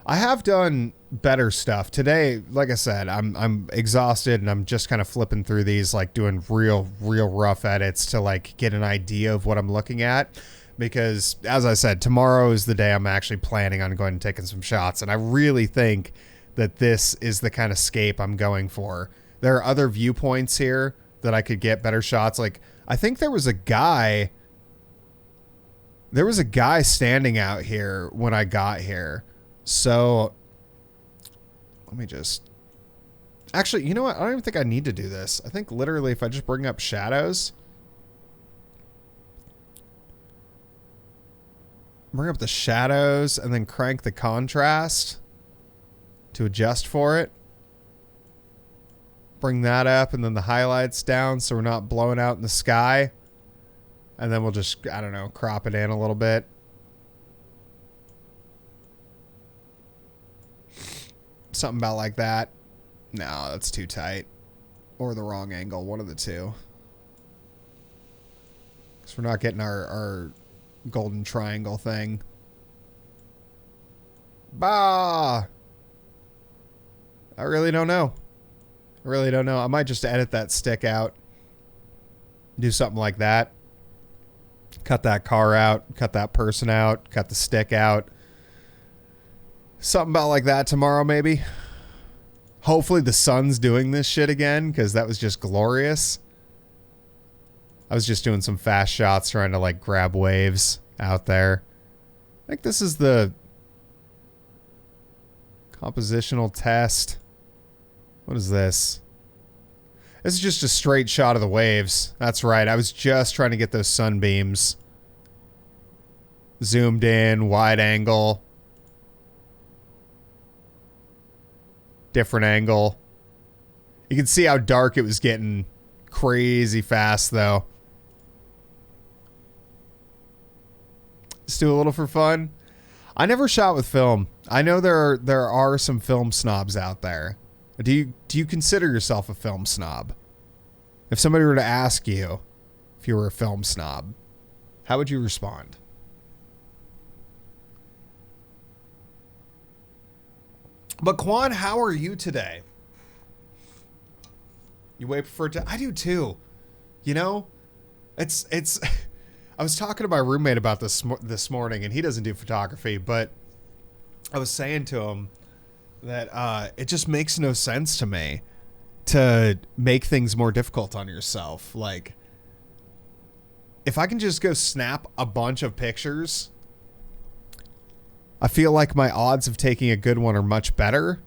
I have done better stuff. Today, like I said, I'm exhausted and I'm just kind of flipping through these, like doing real rough edits to like get an idea of what I'm looking at. Because as I said, tomorrow is the day I'm actually planning on going and taking some shots. And I really think that this is the kind of scape I'm going for. There are other viewpoints here that I could get better shots. Like, I think there was a guy standing out here when I got here. So let me just... Actually, you know what? I don't even think I need to do this. I think literally if I just bring up shadows... Bring up the shadows and then crank the contrast to adjust for it. Bring that up and then the highlights down so we're not blowing out in the sky. And then we'll just, I don't know, crop it in a little bit. Something about like that. No, that's too tight. Or the wrong angle, one of the two. Because we're not getting our golden triangle thing. Bah! I really don't know. I might just edit that stick out. Do something like that. Cut that car out. Cut that person out. Cut the stick out. Something about like that tomorrow, maybe. Hopefully the sun's doing this shit again, because that was just glorious. I was just doing some fast shots trying to like grab waves out there. I think this is the compositional test. What is this? This is just a straight shot of the waves. That's right. I was just trying to get those sunbeams. Zoomed in, wide angle. Different angle. You can see how dark it was getting crazy fast, though. Let's do a little for fun. I never shot with film. I know there are some film snobs out there. Do you consider yourself a film snob? If somebody were to ask you if you were a film snob, how would you respond? But Quan, how are you today? You way prefer to... I do too. You know, it's. I was talking to my roommate about this morning, and he doesn't do photography, but I was saying to him that it just makes no sense to me to make things more difficult on yourself. Like, if I can just go snap a bunch of pictures, I feel like my odds of taking a good one are much better.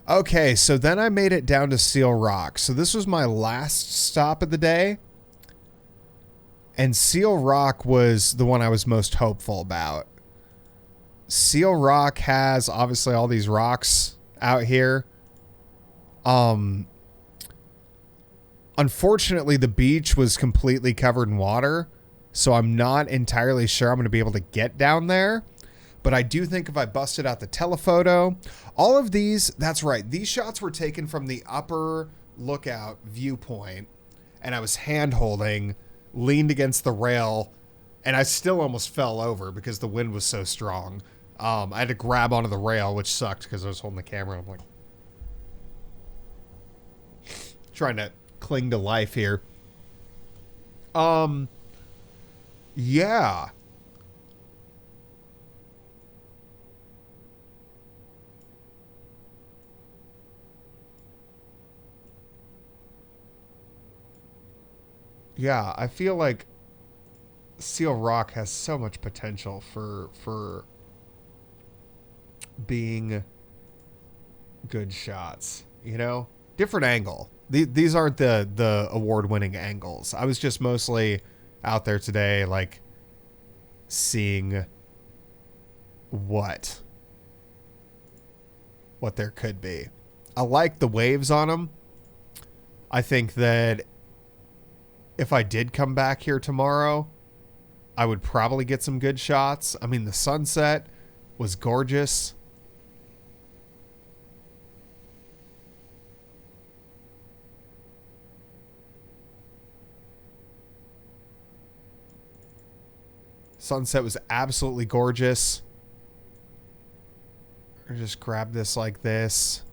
Okay, so then I made it down to Seal Rock. So this was my last stop of the day. And Seal Rock was the one I was most hopeful about. Seal Rock has obviously all these rocks out here. Unfortunately, the beach was completely covered in water, so I'm not entirely sure I'm going to be able to get down there. But I do think if I busted out the telephoto, all of these, that's right, these shots were taken from the upper lookout viewpoint, and I was hand-holding, leaned against the rail, and I still almost fell over because the wind was so strong. I had to grab onto the rail, which sucked because I was holding the camera. I'm like trying to cling to life here. Yeah. Yeah, I feel like Seal Rock has so much potential for being good shots, you know? Different angle. These aren't the award-winning angles. I was just mostly out there today, like, seeing what there could be. I like the waves on them. I think that if I did come back here tomorrow, I would probably get some good shots. I mean, the sunset was gorgeous. Sunset was absolutely gorgeous. I'll just grab this like this.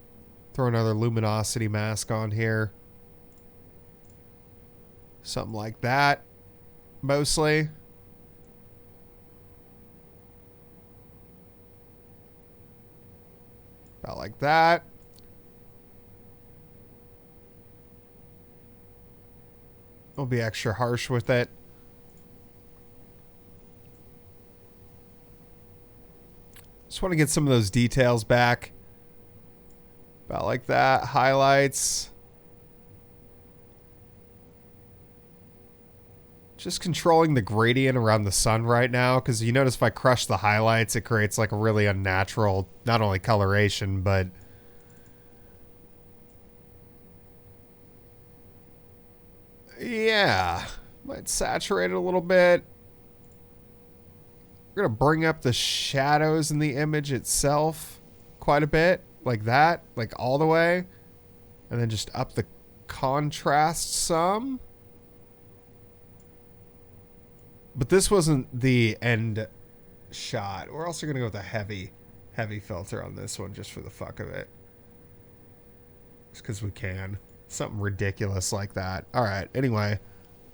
Throw another Luminosity Mask on here. Something like that, mostly. About like that. I'll be extra harsh with it. Just want to get some of those details back. About like that. Highlights. Just controlling the gradient around the sun right now, because you notice if I crush the highlights, it creates like a really unnatural, not only coloration, but yeah, might saturate it a little bit. We're going to bring up the shadows in the image itself quite a bit, like that, like all the way, and then just up the contrast some. But this wasn't the end shot. We're also going to go with a heavy filter on this one just for the fuck of it. Just because we can. Something ridiculous like that. All right. Anyway,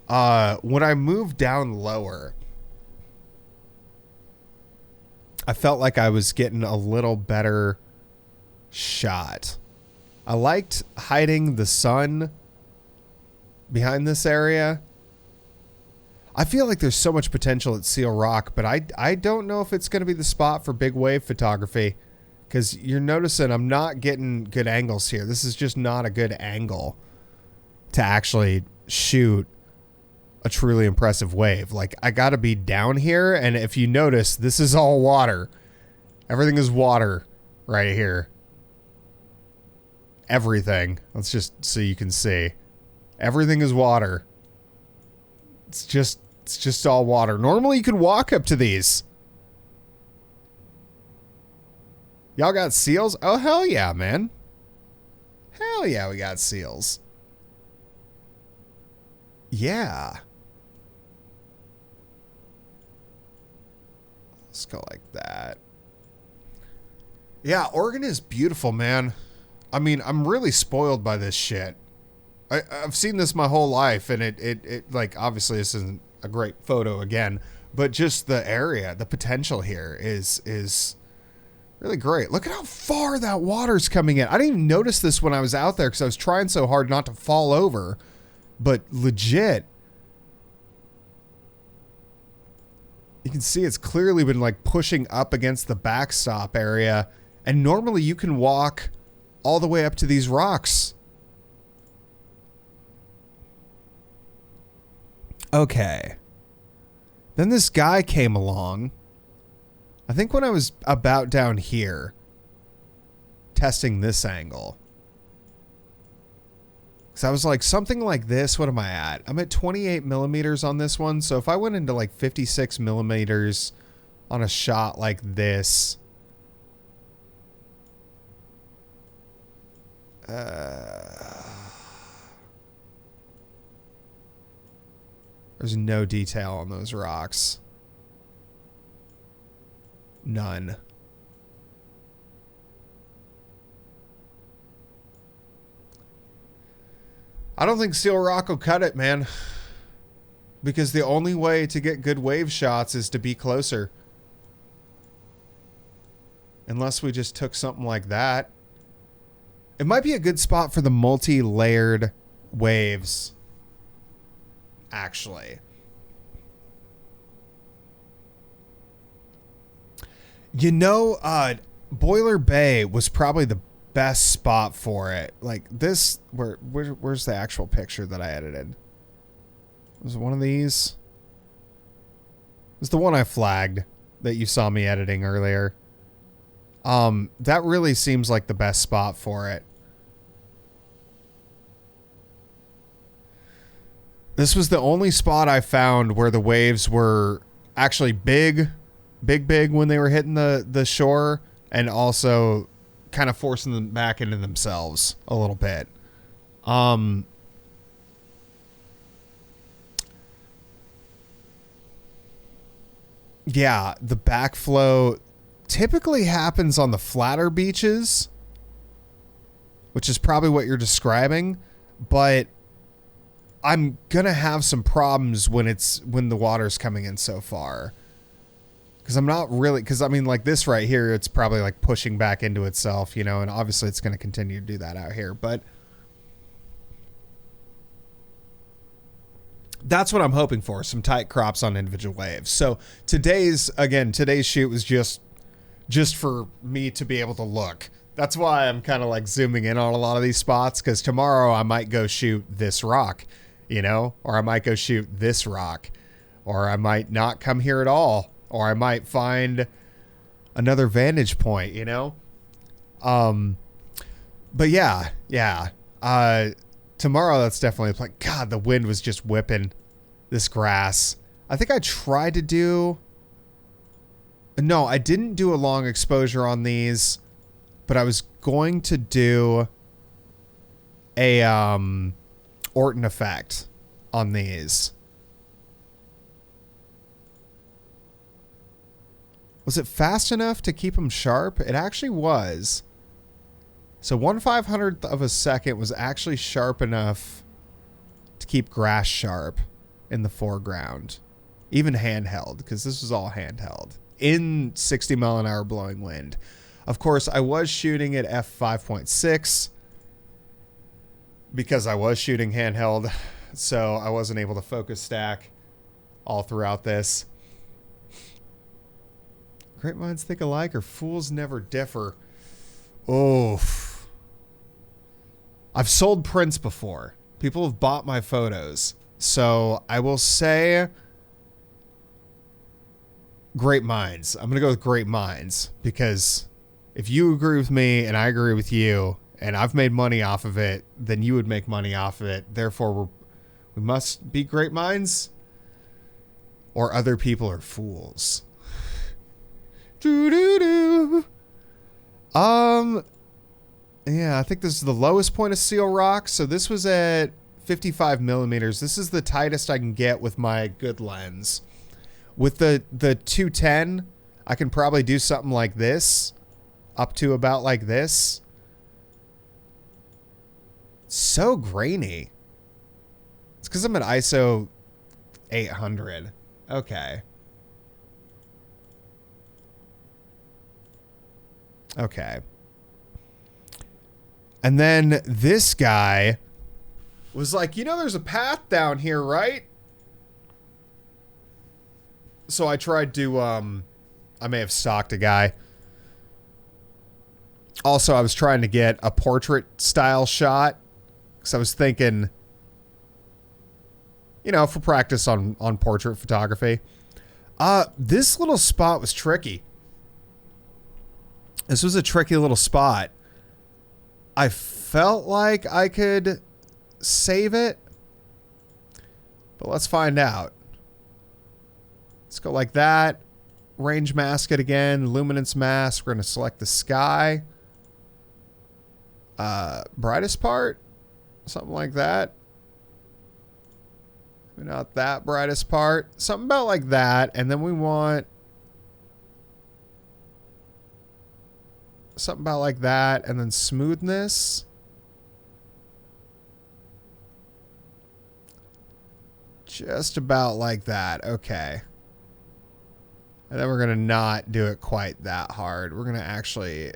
when I moved down lower, I felt like I was getting a little better shot. I liked hiding the sun behind this area. I feel like there's so much potential at Seal Rock, but I don't know if it's going to be the spot for big wave photography, because you're noticing I'm not getting good angles here. This is just not a good angle to actually shoot a truly impressive wave. Like, I got to be down here, and if you notice, this is all water. Everything is water right here. Everything. Let's just so you can see. Everything is water. It's just all water. Normally you could walk up to these. Y'all got seals? Oh, hell yeah, man. Hell yeah, we got seals. Yeah. Let's go like that. Yeah, Oregon is beautiful, man. I mean, I'm really spoiled by this shit. I've seen this my whole life, and it like, obviously this isn't a great photo again, but just the area, the potential here is really great. Look at how far that water's coming in. I didn't even notice this when I was out there because I was trying so hard not to fall over, but legit, You can see it's clearly been like pushing up against the backstop area. And normally you can walk all the way up to these rocks. Okay. Then this guy came along. I think when I was about down here, testing this angle. Because I was like, something like this, what am I at? I'm at 28 millimeters on this one. So if I went into like 56 millimeters on a shot like this, there's no detail on those rocks. None. I don't think Seal Rock will cut it, man. Because the only way to get good wave shots is to be closer. Unless we just took something like that. It might be a good spot for the multi-layered waves. Actually. You know, Boiler Bay was probably the best spot for it. Like this, where's the actual picture that I edited? Was it one of these? It was the one I flagged that you saw me editing earlier. That really seems like the best spot for it. This was the only spot I found where the waves were actually big when they were hitting the shore, and also kind of forcing them back into themselves a little bit. Yeah, the backflow typically happens on the flatter beaches, which is probably what you're describing, but I'm gonna have some problems when the water's coming in so far. Because I'm not really, because I mean, like this right here, it's probably like pushing back into itself, you know, and obviously it's going to continue to do that out here. But that's what I'm hoping for, some tight crops on individual waves. So today's shoot was just for me to be able to look. That's why I'm kind of like zooming in on a lot of these spots, because tomorrow I might go shoot this rock, you know, or I might go shoot this rock, or I might not come here at all. Or I might find another vantage point, you know? But yeah. Tomorrow, that's definitely like, God, the wind was just whipping this grass. I think I tried to do... No, I didn't do a long exposure on these, but I was going to do a Orton effect on these. Was it fast enough to keep them sharp? It actually was. So 1/500th of a second was actually sharp enough to keep grass sharp in the foreground. Even handheld, because this was all handheld. In 60 mile an hour blowing wind. Of course, I was shooting at f5.6 because I was shooting handheld, so I wasn't able to focus stack all throughout this. Great minds think alike, or fools never differ. Oh, I've sold prints before. People have bought my photos. So I will say great minds. I'm going to go with great minds, because if you agree with me and I agree with you and I've made money off of it, then you would make money off of it. Therefore, we must be great minds, or other people are fools. Yeah, I think this is the lowest point of Seal Rock. So this was at 55 millimeters. This is the tightest I can get with my good lens. With the 210, I can probably do something like this, up to about like this. So grainy. It's because I'm at ISO 800. Okay. Okay. And then this guy was like, you know, there's a path down here, right? So I tried to, I may have stalked a guy. Also, I was trying to get a portrait style shot because I was thinking, you know, for practice on portrait photography. This little spot was tricky. This was a tricky little spot. I felt like I could save it, but let's find out. Let's go like that. Range mask it again. Luminance mask. We're going to select the sky. Brightest part. Something like that. Maybe not that brightest part. Something about like that. And then we want something about like that. And then smoothness. Just about like that. Okay. And then we're going to not do it quite that hard. We're going to actually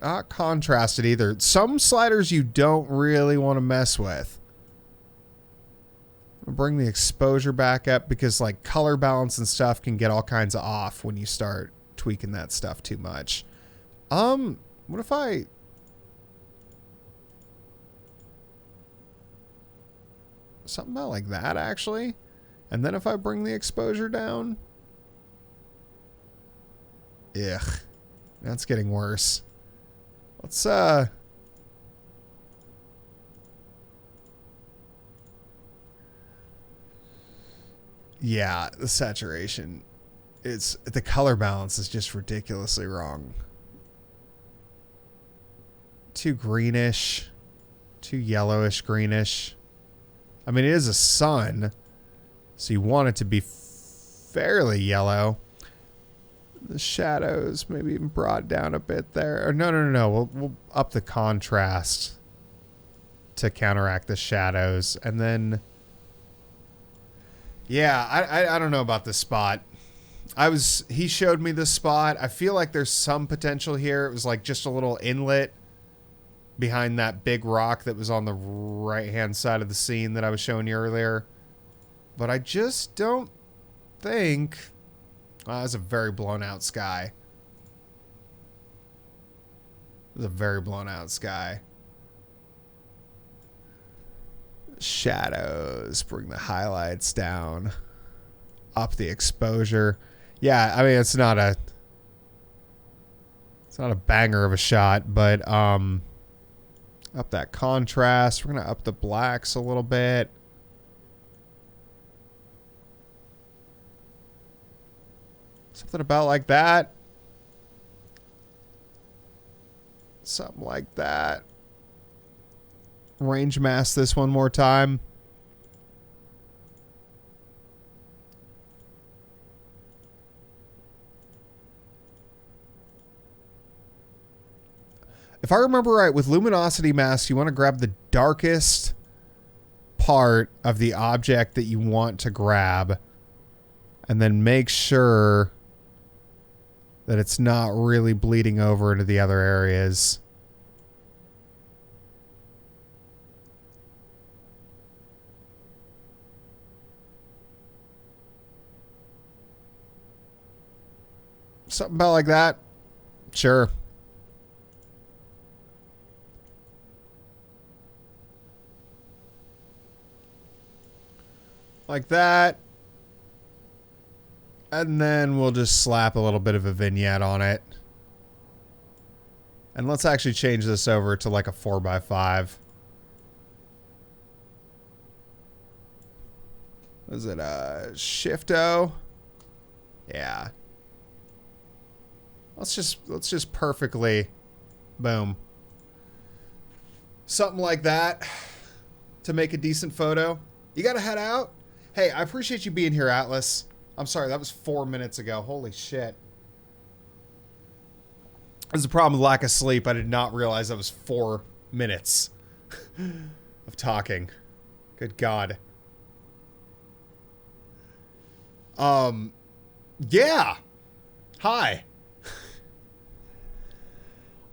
not contrast it either. Some sliders you don't really want to mess with. I'll bring the exposure back up because like color balance and stuff can get all kinds of off when you start tweaking that stuff too much. What if I... Something about like that actually. And then if I bring the exposure down... Ugh. That's getting worse. Let's, yeah, the saturation. The color balance is just ridiculously wrong. Too greenish. Too yellowish greenish. I mean, it is a sun, so you want it to be fairly yellow. The shadows maybe even brought down a bit there. Or no. We'll up the contrast to counteract the shadows. And then, yeah, I don't know about this spot. He showed me this spot. I feel like there's some potential here. It was like just a little inlet behind that big rock that was on the right-hand side of the scene that I was showing you earlier. But I just don't think... Wow, that's a very blown out sky. It's a very blown out sky. Shadows. Bring the highlights down. Up the exposure. Yeah, I mean, it's not a banger of a shot, but up that contrast. We're going to up the blacks a little bit. Something about like that. Something like that. Range mask this one more time. If I remember right, with Luminosity Mask, you want to grab the darkest part of the object that you want to grab. And then make sure that it's not really bleeding over into the other areas. Something about like that. Sure. Like that. And then we'll just slap a little bit of a vignette on it. And let's actually change this over to like a 4x5. Is it Shift-O? Yeah. Let's just perfectly boom. Something like that to make a decent photo. You gotta head out. Hey, I appreciate you being here, Atlas. I'm sorry, that was 4 minutes ago. Holy shit. There's a problem with lack of sleep. I did not realize that was 4 minutes of talking. Good God. Yeah. Hi.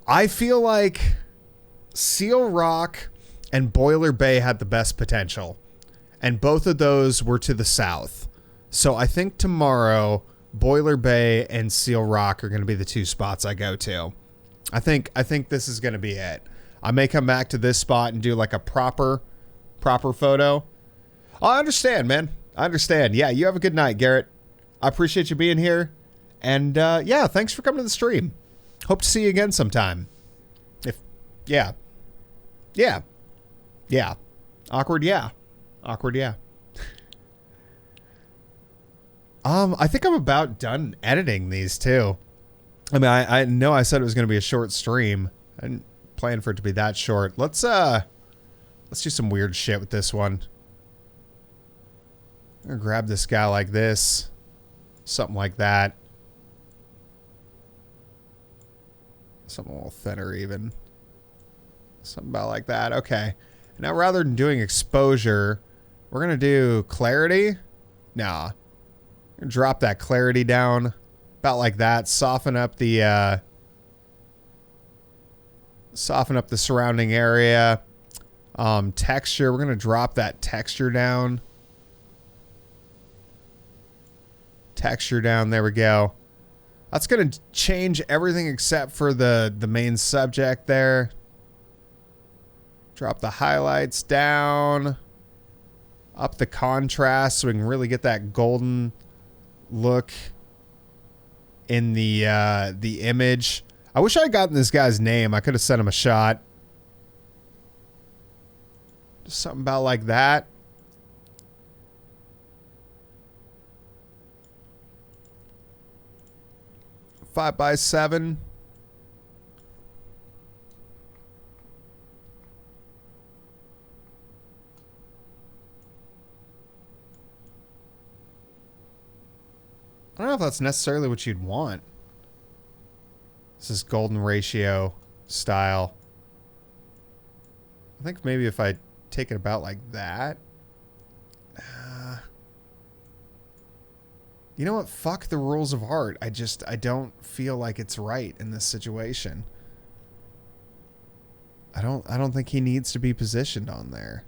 I feel like Seal Rock and Boiler Bay had the best potential. And both of those were to the south. So I think tomorrow, Boiler Bay and Seal Rock are going to be the two spots I go to. I think this is going to be it. I may come back to this spot and do like a proper photo. Oh, I understand, man. I understand. Yeah, you have a good night, Garrett. I appreciate you being here. And yeah, thanks for coming to the stream. Hope to see you again sometime. Yeah. Awkward, yeah. I think I'm about done editing these too. I mean, I know I said it was going to be a short stream. I didn't plan for it to be that short. Let's do some weird shit with this one. I'm going to grab this guy like this. Something like that. Something a little thinner even. Something about like that. Okay. Now rather than doing exposure, we're going to do clarity. Nah. Drop that clarity down about like that. Soften up the surrounding area. Texture, we're going to drop that texture down. There we go. That's going to change everything except for the main subject there. Drop the highlights down. Up the contrast so we can really get that golden look in the image. I wish I had gotten this guy's name. I could have sent him a shot. Just something about like that. Five by 7. I don't know if that's necessarily what you'd want. This is golden ratio style. I think maybe if I take it about like that. You know what? Fuck the rules of art. I don't feel like it's right in this situation. I don't think he needs to be positioned on there.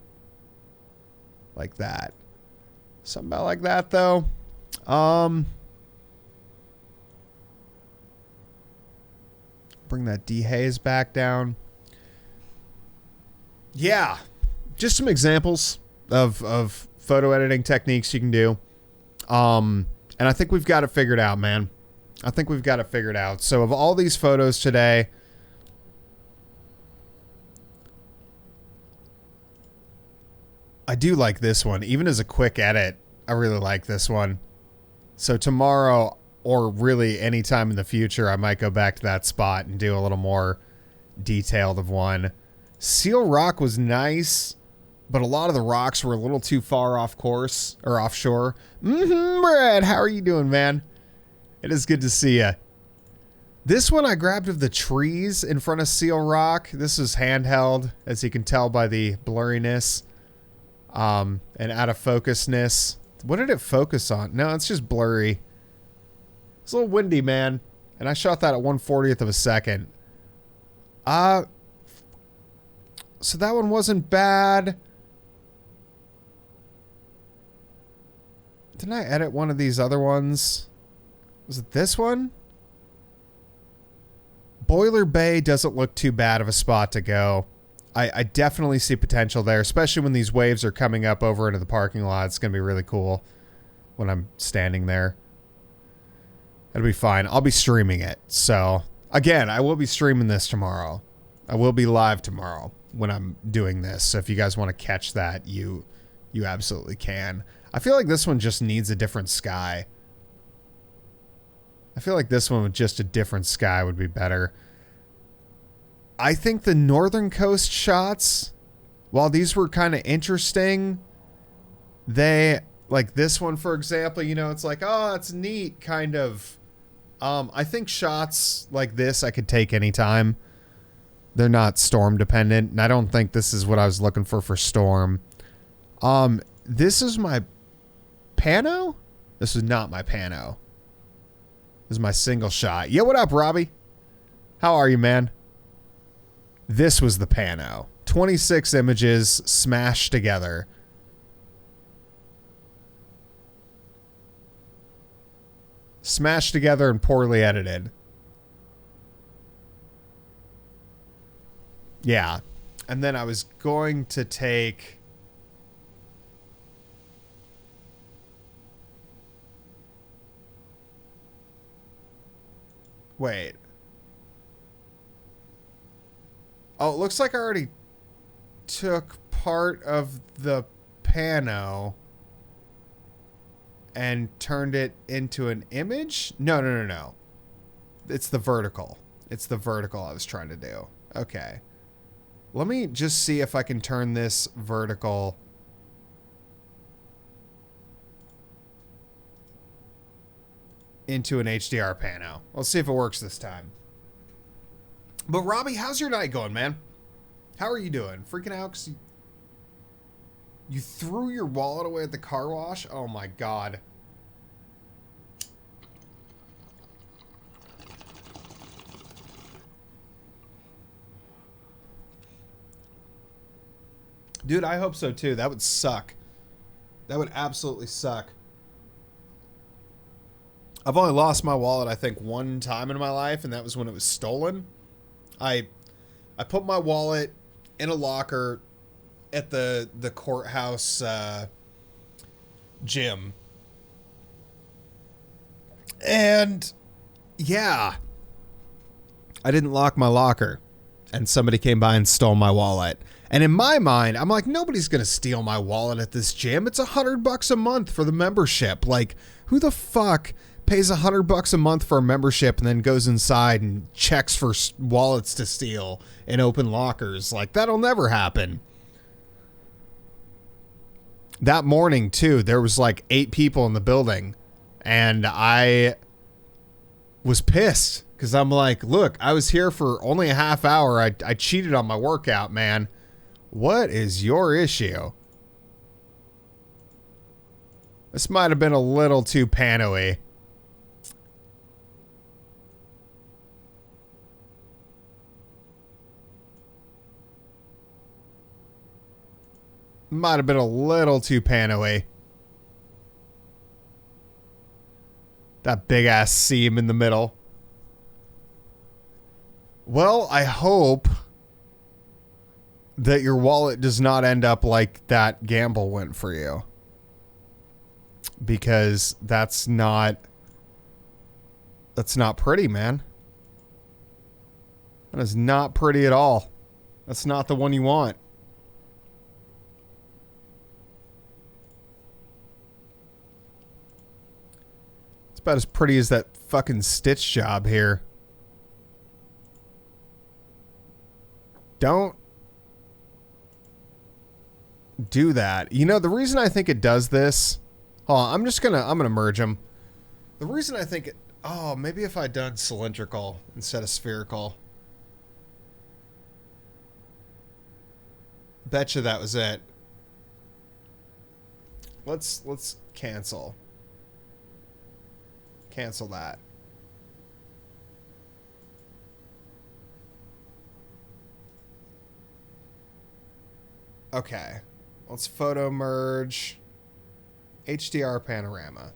Like that. Something about like that though. Bring that dehaze back down. Yeah. Just some examples of photo editing techniques you can do. And I think we've got it figured out, man. I think we've got it figured out. So of all these photos today, I do like this one. Even as a quick edit, I really like this one. So tomorrow, or really any time in the future, I might go back to that spot and do a little more detailed of one. Seal Rock was nice, but a lot of the rocks were a little too far off course or offshore. Brad, how are you doing, man? It is good to see you. This one I grabbed of the trees in front of Seal Rock. This is handheld, as you can tell by the blurriness and out of focusness. What did it focus on? No, it's just blurry. It's a little windy, man. And I shot that at 1/40th of a second. So that one wasn't bad. Didn't I edit one of these other ones? Was it this one? Boiler Bay doesn't look too bad of a spot to go. I definitely see potential there, especially when these waves are coming up over into the parking lot. It's going to be really cool when I'm standing there. It'll be fine. I'll be streaming it. So, again, I will be streaming this tomorrow. I will be live tomorrow when I'm doing this. So if you guys want to catch that, you absolutely can. I feel like this one just needs a different sky. I feel like this one with just a different sky would be better. I think the northern coast shots, while these were kind of interesting, they, like this one, for example, you know, it's like, oh, it's neat, kind of. I think shots like this I could take anytime. They're not storm dependent, and I don't think this is what I was looking for storm. This is my pano? This is not my pano. This is my single shot. Yo, what up, Robbie? How are you, man? This was the pano. 26 images smashed together. Smashed together and poorly edited. Yeah. And then I was going to take... Wait. Oh, it looks like I already took part of the pano and turned it into an image? No. It's the vertical. It's the vertical I was trying to do. Okay. Let me just see if I can turn this vertical into an HDR pano. Let's see if it works this time. But Robbie, how's your night going, man? How are you doing? Freaking out 'cause you threw your wallet away at the car wash? Oh my God. Dude, I hope so too. That would suck. That would absolutely suck. I've only lost my wallet, I think, one time in my life, and that was when it was stolen. I put my wallet in a locker at the courthouse gym. And yeah, I didn't lock my locker, and somebody came by and stole my wallet. And in my mind, I'm like, nobody's going to steal my wallet at this gym. It's $100 a month for the membership. Like, who the fuck pays $100 a month for a membership and then goes inside and checks for wallets to steal in open lockers? Like, that'll never happen. That morning, too, there was like 8 people in the building, and I was pissed because I'm like, look, I was here for only a half hour. I cheated on my workout, man. What is your issue? This might have been a little too pano-y. Might have been a little too pano-y. That big ass seam in the middle. Well, I hope that your wallet does not end up like that gamble went for you. Because that's not pretty, man. That is not pretty at all. That's not the one you want. It's about as pretty as that fucking stitch job here. Don't do that. You know, the reason I think it does this... Hold on, I'm gonna merge them. The reason I think it... Oh, maybe if I'd done cylindrical instead of spherical. Betcha that was it. Let's cancel. Cancel that. Okay. Let's photo merge. HDR Panorama.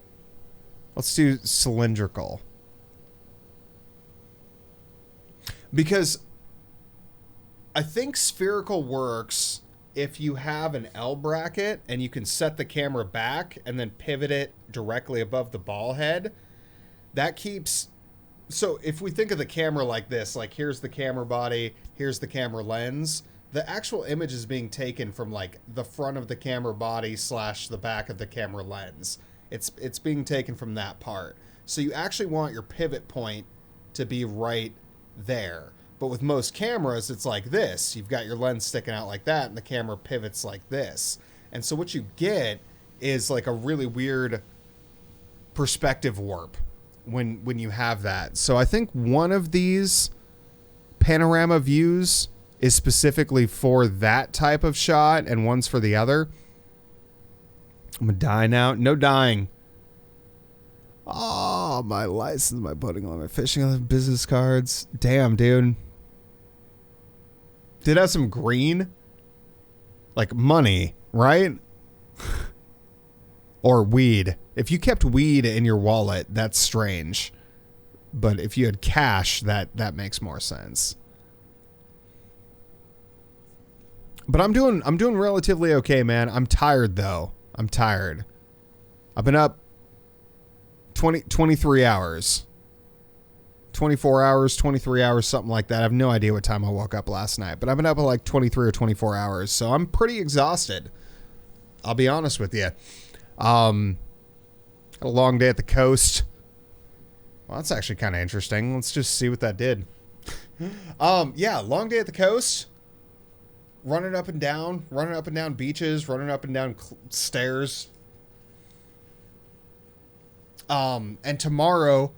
Let's do cylindrical. Because I think spherical works if you have an L bracket and you can set the camera back and then pivot it directly above the ball head. That keeps... So if we think of the camera like this, like here's the camera body, here's the camera lens... The actual image is being taken from like the front of the camera body / the back of the camera lens. It's being taken from that part. So you actually want your pivot point to be right there. But with most cameras, it's like this. You've got your lens sticking out like that and the camera pivots like this. And so what you get is like a really weird perspective warp when you have that. So I think one of these panorama views is specifically for that type of shot, and one's for the other. I'm gonna die now. No dying. Oh, my license, my boating on my fishing on business cards. Damn, dude. Did have some green? Like money, right? Or weed. If you kept weed in your wallet, that's strange. But if you had cash, that makes more sense. But I'm doing relatively okay, man. I'm tired though. I'm tired. I've been up 23 hours. 24 hours, 23 hours, something like that. I have no idea what time I woke up last night, but I've been up at like 23 or 24 hours. So I'm pretty exhausted. I'll be honest with you. Had a long day at the coast. Well, that's actually kind of interesting. Let's just see what that did. Yeah, long day at the coast. Running up and down beaches, running up and down stairs. And tomorrow,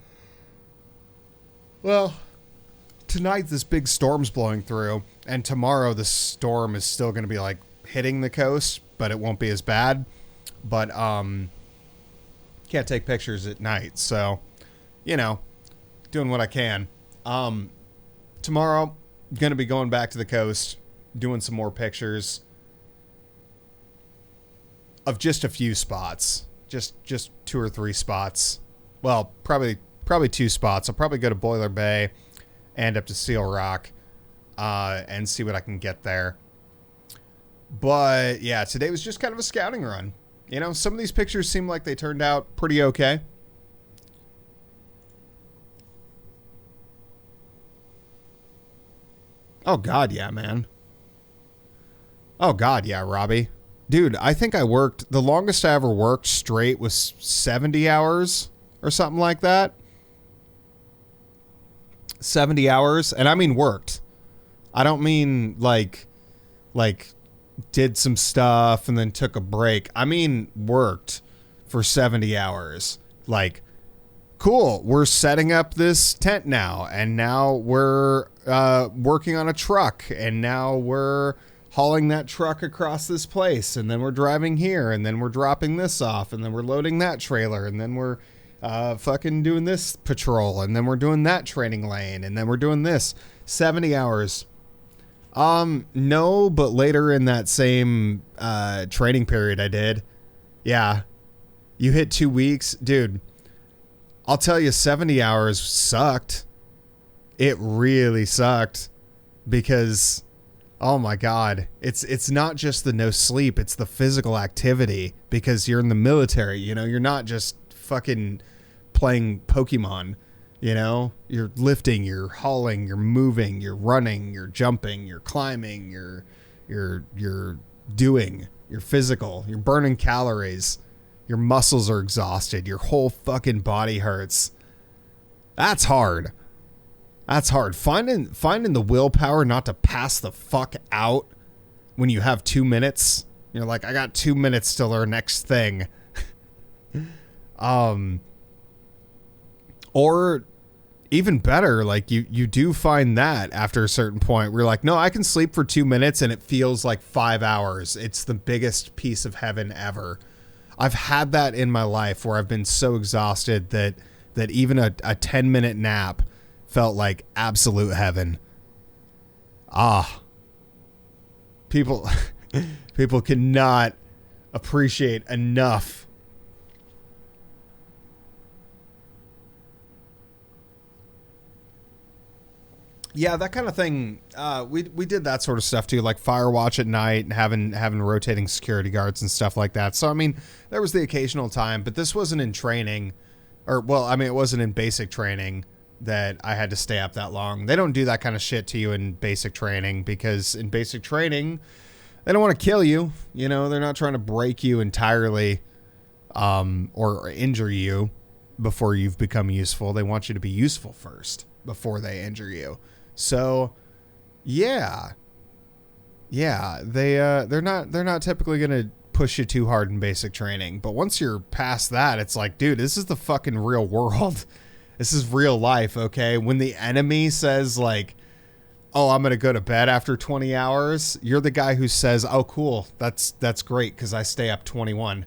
well, tonight this big storm's blowing through, and tomorrow the storm is still going to be like hitting the coast, but it won't be as bad. But can't take pictures at night, so you know, doing what I can. Tomorrow, going to be going back to the coast, doing some more pictures of just a few spots, just 2 or 3 spots. Well, probably 2 spots. I'll probably go to Boiler Bay and up to Seal Rock, and see what I can get there. But yeah, today was just kind of a scouting run. You know, some of these pictures seem like they turned out pretty okay. Oh God, yeah, man. Oh God, yeah, Robbie. Dude, I think I worked, the longest I ever worked straight was 70 hours or something like that. 70 hours, and I mean worked. I don't mean like did some stuff and then took a break. I mean worked for 70 hours. Like, cool, we're setting up this tent now, and now we're working on a truck, and now we're hauling that truck across this place, and then we're driving here, and then we're dropping this off, and then we're loading that trailer, and then we're fucking doing this patrol, and then we're doing that training lane, and then we're doing this. 70 hours. No, but later in that same training period I did. Yeah. You hit 2 weeks. Dude, I'll tell you, 70 hours sucked. It really sucked because, oh my God, it's not just the no sleep, it's the physical activity, because you're in the military, you know, you're not just fucking playing Pokemon, you know, you're lifting, you're hauling, you're moving, you're running, you're jumping, you're climbing, you're doing, you're physical, you're burning calories, your muscles are exhausted, your whole fucking body hurts. That's hard. That's hard. Finding the willpower not to pass the fuck out when you have 2 minutes. You're like, I got 2 minutes till our next thing. Or even better, like you do find that after a certain point, we're like, no, I can sleep for 2 minutes and it feels like 5 hours. It's the biggest piece of heaven ever. I've had that in my life where I've been so exhausted that even a 10-minute nap felt like absolute heaven. People cannot appreciate enough yeah, that kind of thing. We did that sort of stuff too, like fire watch at night and having rotating security guards and stuff like that. So I mean, there was the occasional time, but this wasn't in training, or well, I mean, it wasn't in basic training that I had to stay up that long. They don't do that kind of shit to you in basic training, because in basic training, they don't want to kill you. You know, they're not trying to break you entirely, or injure you before you've become useful. They want you to be useful first before they injure you. So, yeah, they're not typically gonna push you too hard in basic training. But once you're past that, it's like, dude, this is the fucking real world. This is real life, okay? When the enemy says like, oh, I'm gonna go to bed after 20 hours, you're the guy who says, oh, cool, that's great because I stay up 21.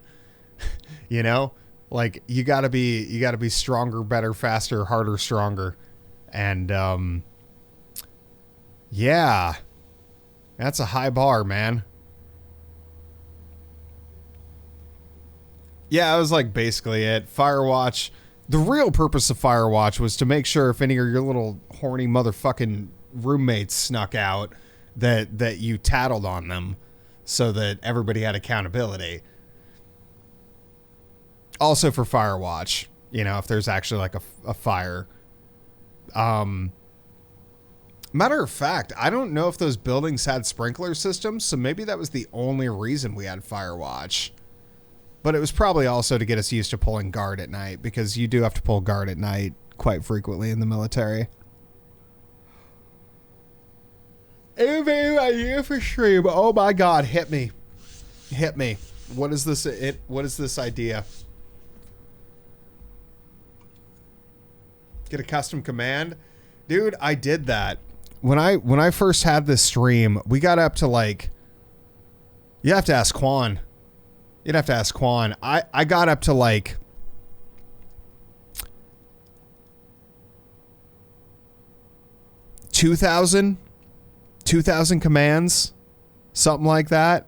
You know, like you gotta be stronger, better, faster, harder, stronger, and yeah, that's a high bar, man. Yeah, that was like basically it. Firewatch. The real purpose of Firewatch was to make sure if any of your little horny motherfucking roommates snuck out that you tattled on them so that everybody had accountability. Also for Firewatch, you know, if there's actually like a fire. Matter of fact, I don't know if those buildings had sprinkler systems, so maybe that was the only reason we had Firewatch. But it was probably also to get us used to pulling guard at night, because you do have to pull guard at night quite frequently in the military. Anything idea for stream? Oh my god, hit me. Hit me. What is this? What is this idea? Get a custom command? Dude, I did that. When I first had this stream, we got up to like, you have to ask Quan. You'd have to ask Quan. I got up to like 2,000 commands, something like that.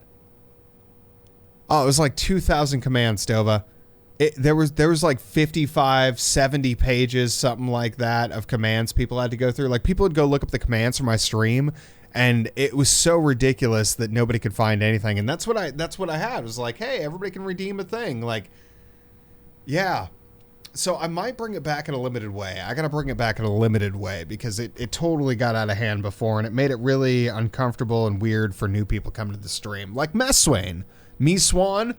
Oh, it was like 2,000 commands, Dova. There was like 55, 70 pages, something like that, of commands people had to go through. Like, people would go look up the commands for my stream, and it was so ridiculous that nobody could find anything. And that's what I had. It was like, hey, everybody can redeem a thing. Like, yeah. So I might bring it back in a limited way. I got to bring it back in a limited way, because it totally got out of hand before, and it made it really uncomfortable and weird for new people coming to the stream. Like Mess Swain. Me Swan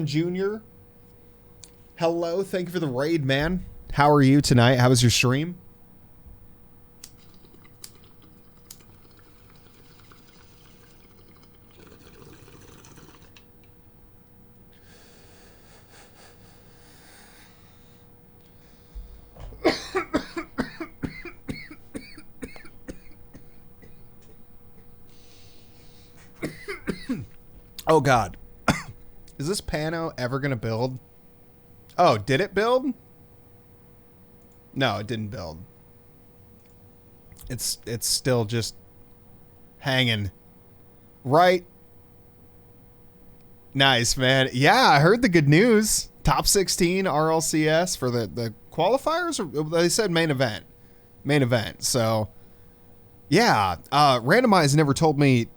Jr. Hello, thank you for the raid, man. How are you tonight? How was your stream? Oh god. Is this pano ever gonna build? Oh, did it build? No, it didn't build. It's still just hanging. Right? Nice, man. Yeah, I heard the good news. Top 16 RLCS for the qualifiers, or they said main event. Main event. So yeah, Randomize never told me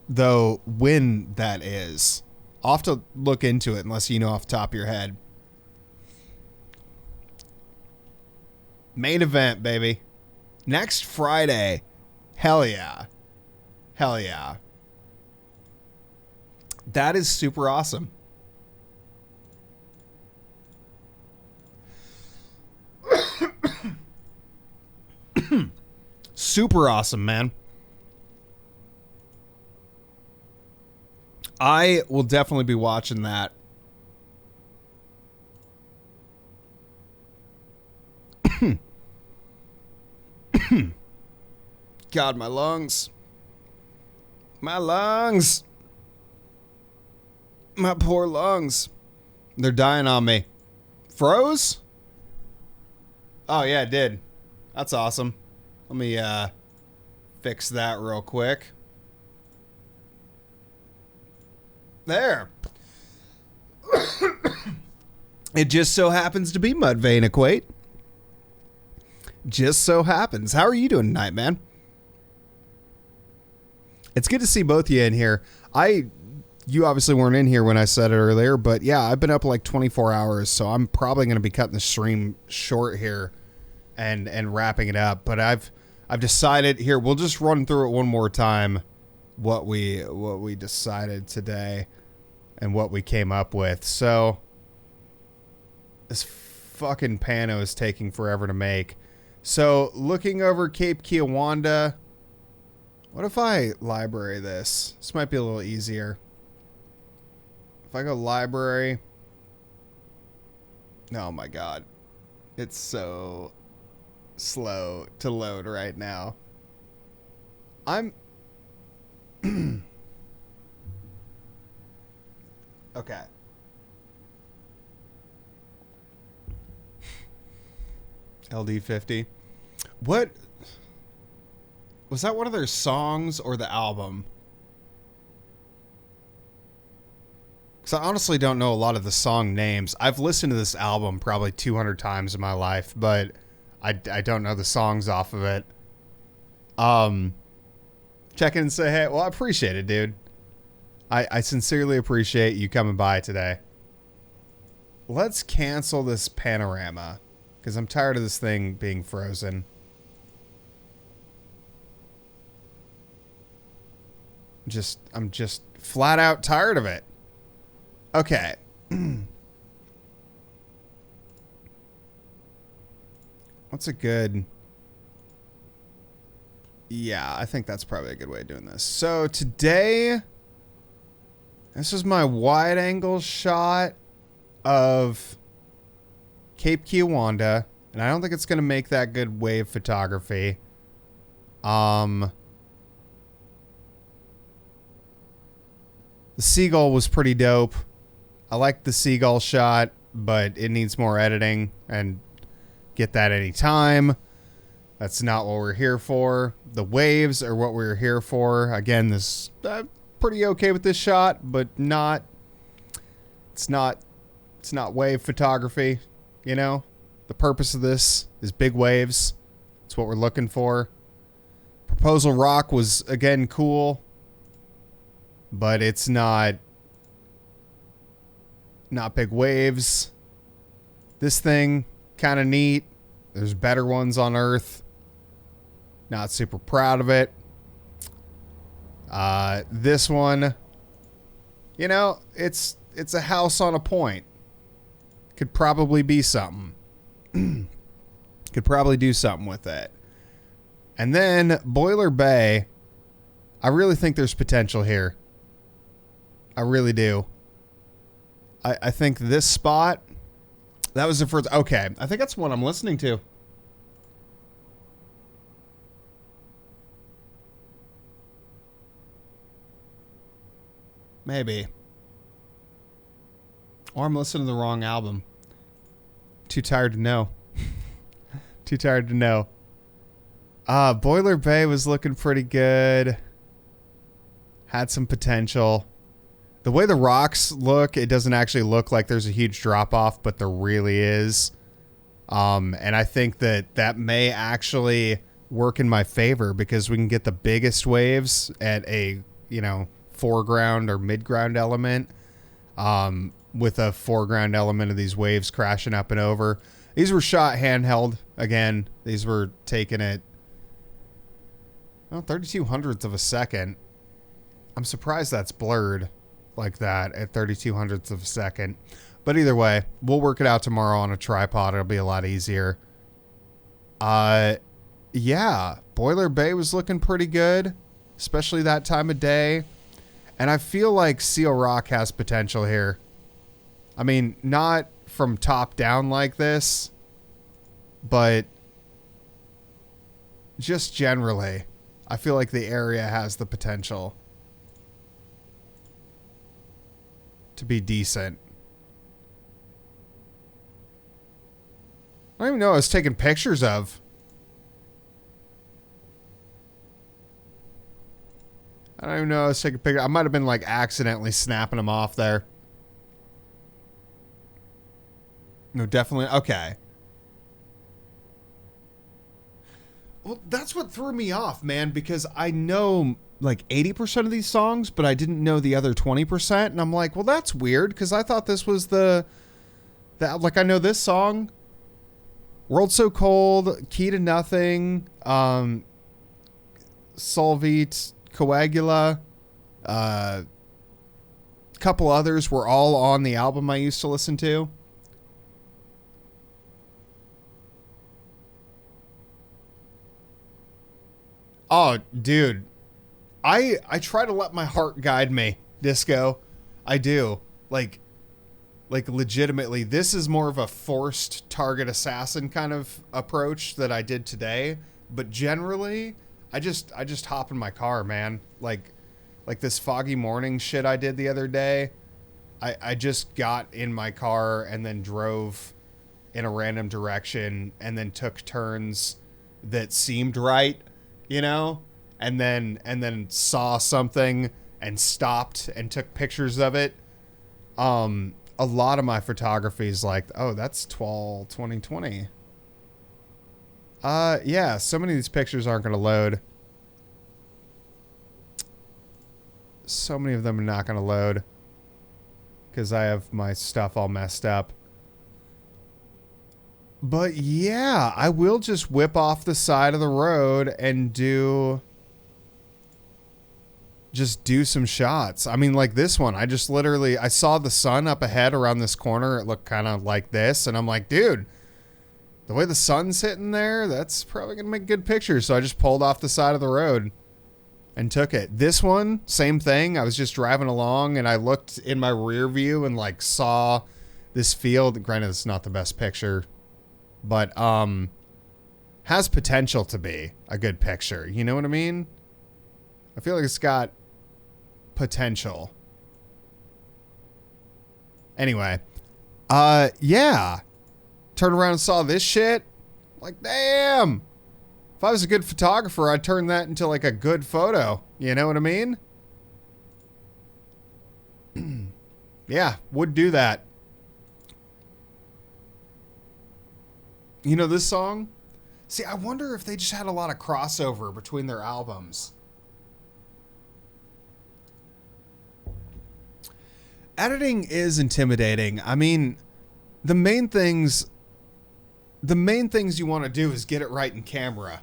though when that is. I'll have to look into it, unless you know off the top of your head. Main event, baby. Next Friday. Hell yeah. Hell yeah. That is super awesome. Super awesome, man. I will definitely be watching that. God, my lungs. My lungs. My poor lungs. They're dying on me. Froze? Oh, yeah, it did. That's awesome. Let me fix that real quick. There. It just so happens to be Mudvayne Equate. Just so happens. How are you doing tonight, man? It's good to see both of you in here. You obviously weren't in here when I said it earlier, but yeah, I've been up like 24 hours, so I'm probably going to be cutting the stream short here and wrapping it up. But I've decided here, we'll just run through it one more time, what we decided today and what we came up with. So this fucking pano is taking forever to make. So looking over Cape Kiawanda, what if I library this? This might be a little easier. If I go library, oh my god, it's so slow to load right now. Okay. LD50. What? Was that one of their songs or the album? Because I honestly don't know a lot of the song names. I've listened to this album probably 200 times in my life, but I don't know the songs off of it. Check in and say, hey, well, I appreciate it, dude. I sincerely appreciate you coming by today. Let's cancel this panorama, because I'm tired of this thing being frozen. I'm just flat out tired of it. Okay. What's a good... Yeah, I think that's probably a good way of doing this. So today, this is my wide angle shot of Cape Kiawanda, and I don't think it's going to make that good wave photography. The seagull was pretty dope. I liked the seagull shot, but it needs more editing, and get that anytime. That's not what we're here for. The waves are what we're here for. Again, this pretty okay with this shot, but not. It's not wave photography. You know, the purpose of this is big waves. It's what we're looking for. Proposal Rock was again cool, but it's not big waves. This thing kind of neat. There's better ones on Earth. Not super proud of it. This one, you know, it's a house on a point. Could probably be something. Could probably do something with it. And then Boiler Bay, I really think there's potential here. I really do. I think this spot, that was the first. Okay, I think that's what I'm listening to. Maybe. Or I'm listening to the wrong album. Too tired to know. Too tired to know. Boiler Bay was looking pretty good. Had some potential. The way the rocks look, it doesn't actually look like there's a huge drop off, but there really is. And I think that may actually work in my favor because we can get the biggest waves at a, you know, foreground or midground element, with a foreground element of these waves crashing up and over. These were shot handheld. Again, these were taken at 32 hundredths of a second. I'm surprised that's blurred like that at 32 hundredths of a second. But either way, we'll work it out tomorrow on a tripod. It'll be a lot easier. Yeah, Boiler Bay was looking pretty good, especially that time of day. And I feel like Seal Rock has potential here. I mean, not from top down like this, but just generally, I feel like the area has the potential to be decent. I don't even know what I was taking pictures of. I don't even know I was taking pictures. I might have been like accidentally snapping them off there. No, definitely. Okay. Well, that's what threw me off, man, because I know like 80% of these songs, but I didn't know the other 20%. And I'm like, well, that's weird because I thought this was like I know this song. World So Cold, Key to Nothing, Solvit, Coagula, couple others were all on the album I used to listen to. Oh, dude. I try to let my heart guide me, Disco. I do. Like legitimately, this is more of a forced target assassin kind of approach that I did today. But generally, I just hop in my car, man. Like this foggy morning shit I did the other day. I just got in my car and then drove in a random direction and then took turns that seemed right, you know, and then saw something and stopped and took pictures of it. A lot of my photography is like, oh, that's 2020. Yeah, so many of these pictures aren't going to load. So many of them are not going to load because I have my stuff all messed up. But yeah, I will just whip off the side of the road and just do some shots. I mean, like this one, I saw the sun up ahead around this corner. It looked kind of like this. And I'm like, dude, the way the sun's hitting there, that's probably going to make good pictures. So I just pulled off the side of the road and took it. This one, same thing. I was just driving along and I looked in my rear view and like saw this field. Granted, it's not the best picture, but has potential to be a good picture. You know what I mean? I feel like it's got potential. Anyway, yeah. Turned around and saw this shit. Like, damn. If I was a good photographer, I'd turn that into like a good photo. You know what I mean? Yeah, would do that. You know this song? See, I wonder if they just had a lot of crossover between their albums. Editing is intimidating. I mean, the main things you want to do is get it right in camera.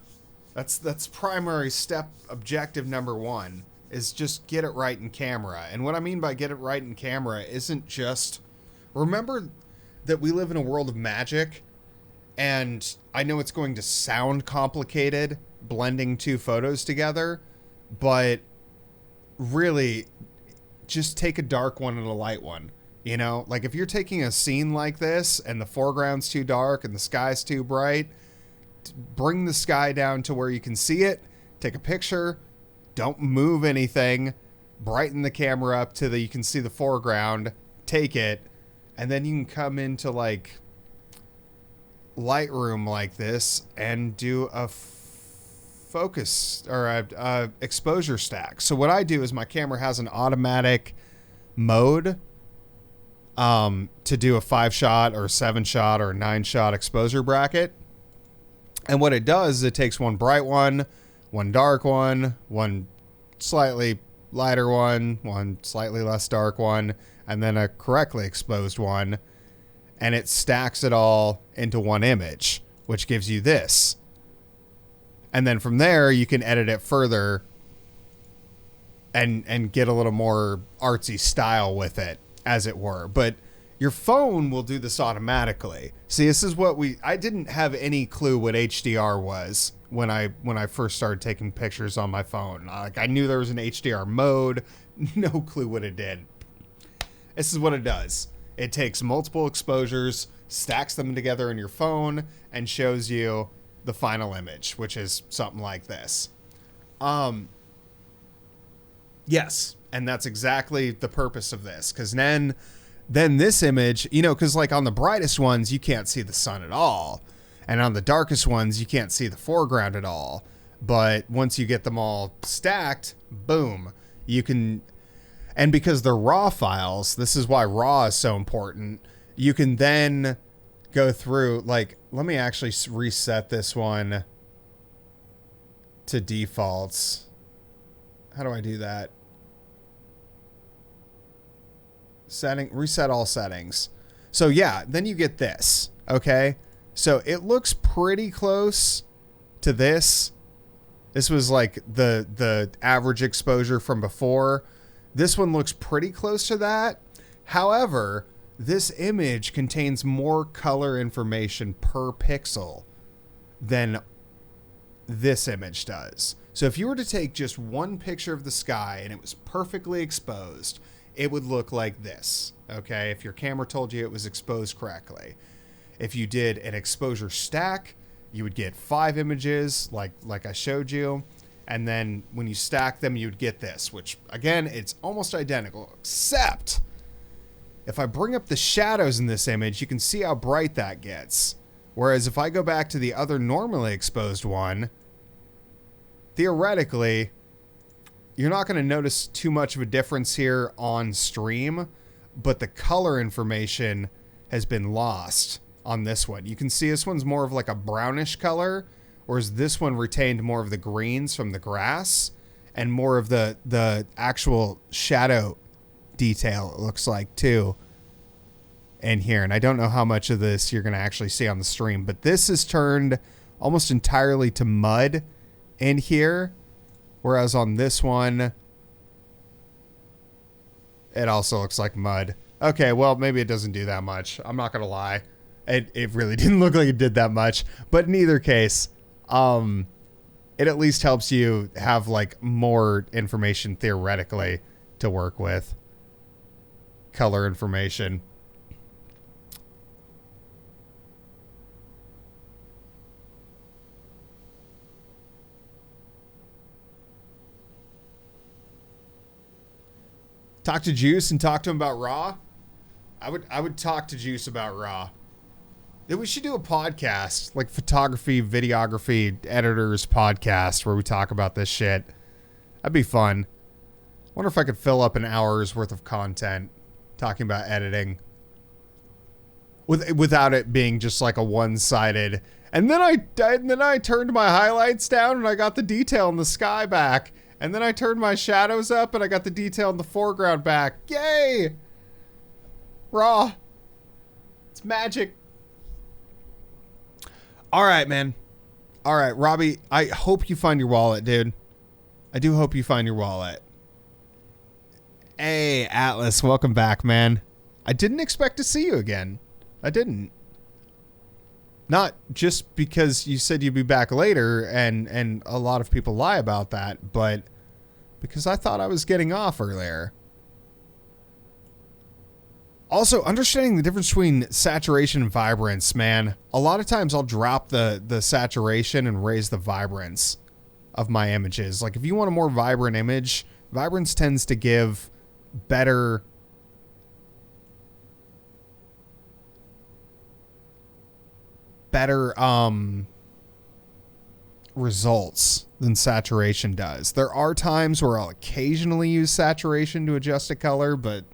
That's primary step, objective number one, is just get it right in camera. And what I mean by get it right in camera isn't just, remember that we live in a world of magic, and I know it's going to sound complicated blending two photos together, but really just take a dark one and a light one. You know, like if you're taking a scene like this and the foreground's too dark and the sky's too bright, bring the sky down to where you can see it, take a picture, don't move anything, brighten the camera up to you can see the foreground, take it, and then you can come into like Lightroom like this and do a focus or a exposure stack. So what I do is my camera has an automatic mode to do a 5-shot or 7-shot or 9-shot exposure bracket. And what it does is it takes one bright one dark one slightly lighter one slightly less dark one, and then a correctly exposed one, and it stacks it all into one image, which gives you this. And then from there, you can edit it further and get a little more artsy style with it, as it were. But your phone will do this automatically. See, this is what I didn't have any clue what HDR was when I first started taking pictures on my phone. Like, I knew there was an HDR mode, no clue what it did. This is what it does. It takes multiple exposures, stacks them together in your phone, and shows you the final image, which is something like this. Yes, and that's exactly the purpose of this, because then this image, you know, because like on the brightest ones, you can't see the sun at all. And on the darkest ones, you can't see the foreground at all. But once you get them all stacked, boom, you can, and because they're RAW files, this is why RAW is so important. You can then go through, like, let me actually reset this one to defaults. How do I do that? Reset all settings. So yeah, then you get this. Okay. So it looks pretty close to this. This was like the average exposure from before. This one looks pretty close to that. However, this image contains more color information per pixel than this image does. So if you were to take just one picture of the sky and it was perfectly exposed, it would look like this, okay? If your camera told you it was exposed correctly. If you did an exposure stack, you would get 5 images like I showed you. And then when you stack them, you'd get this, which again, it's almost identical, except if I bring up the shadows in this image, you can see how bright that gets. Whereas if I go back to the other normally exposed one, theoretically, you're not going to notice too much of a difference here on stream, but the color information has been lost on this one. You can see this one's more of like a brownish color, whereas this one retained more of the greens from the grass and more of the actual shadow detail, it looks like, too, in here. And I don't know how much of this you're going to actually see on the stream, but this is turned almost entirely to mud in here, whereas on this one, it also looks like mud. Okay, well, maybe it doesn't do that much. I'm not going to lie. It really didn't look like it did that much. But in either case, it at least helps you have like more information theoretically to work with. Color information. Talk to Juice and talk to him about Raw. I would talk to Juice about Raw. Then we should do a podcast, like photography, videography, editors podcast, where we talk about this shit. That'd be fun. Wonder if I could fill up an hour's worth of content talking about editing without it being just like a one-sided. And then I turned my highlights down and I got the detail in the sky back. And then I turned my shadows up and I got the detail in the foreground back. Yay! Raw. It's magic. All right, man. All right, Robbie, I hope you find your wallet, dude. I do hope you find your wallet. Hey, Atlas, welcome back, man. I didn't expect to see you again. I didn't. Not just because you said you'd be back later, and a lot of people lie about that, but because I thought I was getting off earlier. Also, understanding the difference between saturation and vibrance, man. A lot of times I'll drop the saturation and raise the vibrance of my images. Like if you want a more vibrant image, vibrance tends to give better results than saturation does. There are times where I'll occasionally use saturation to adjust a color, but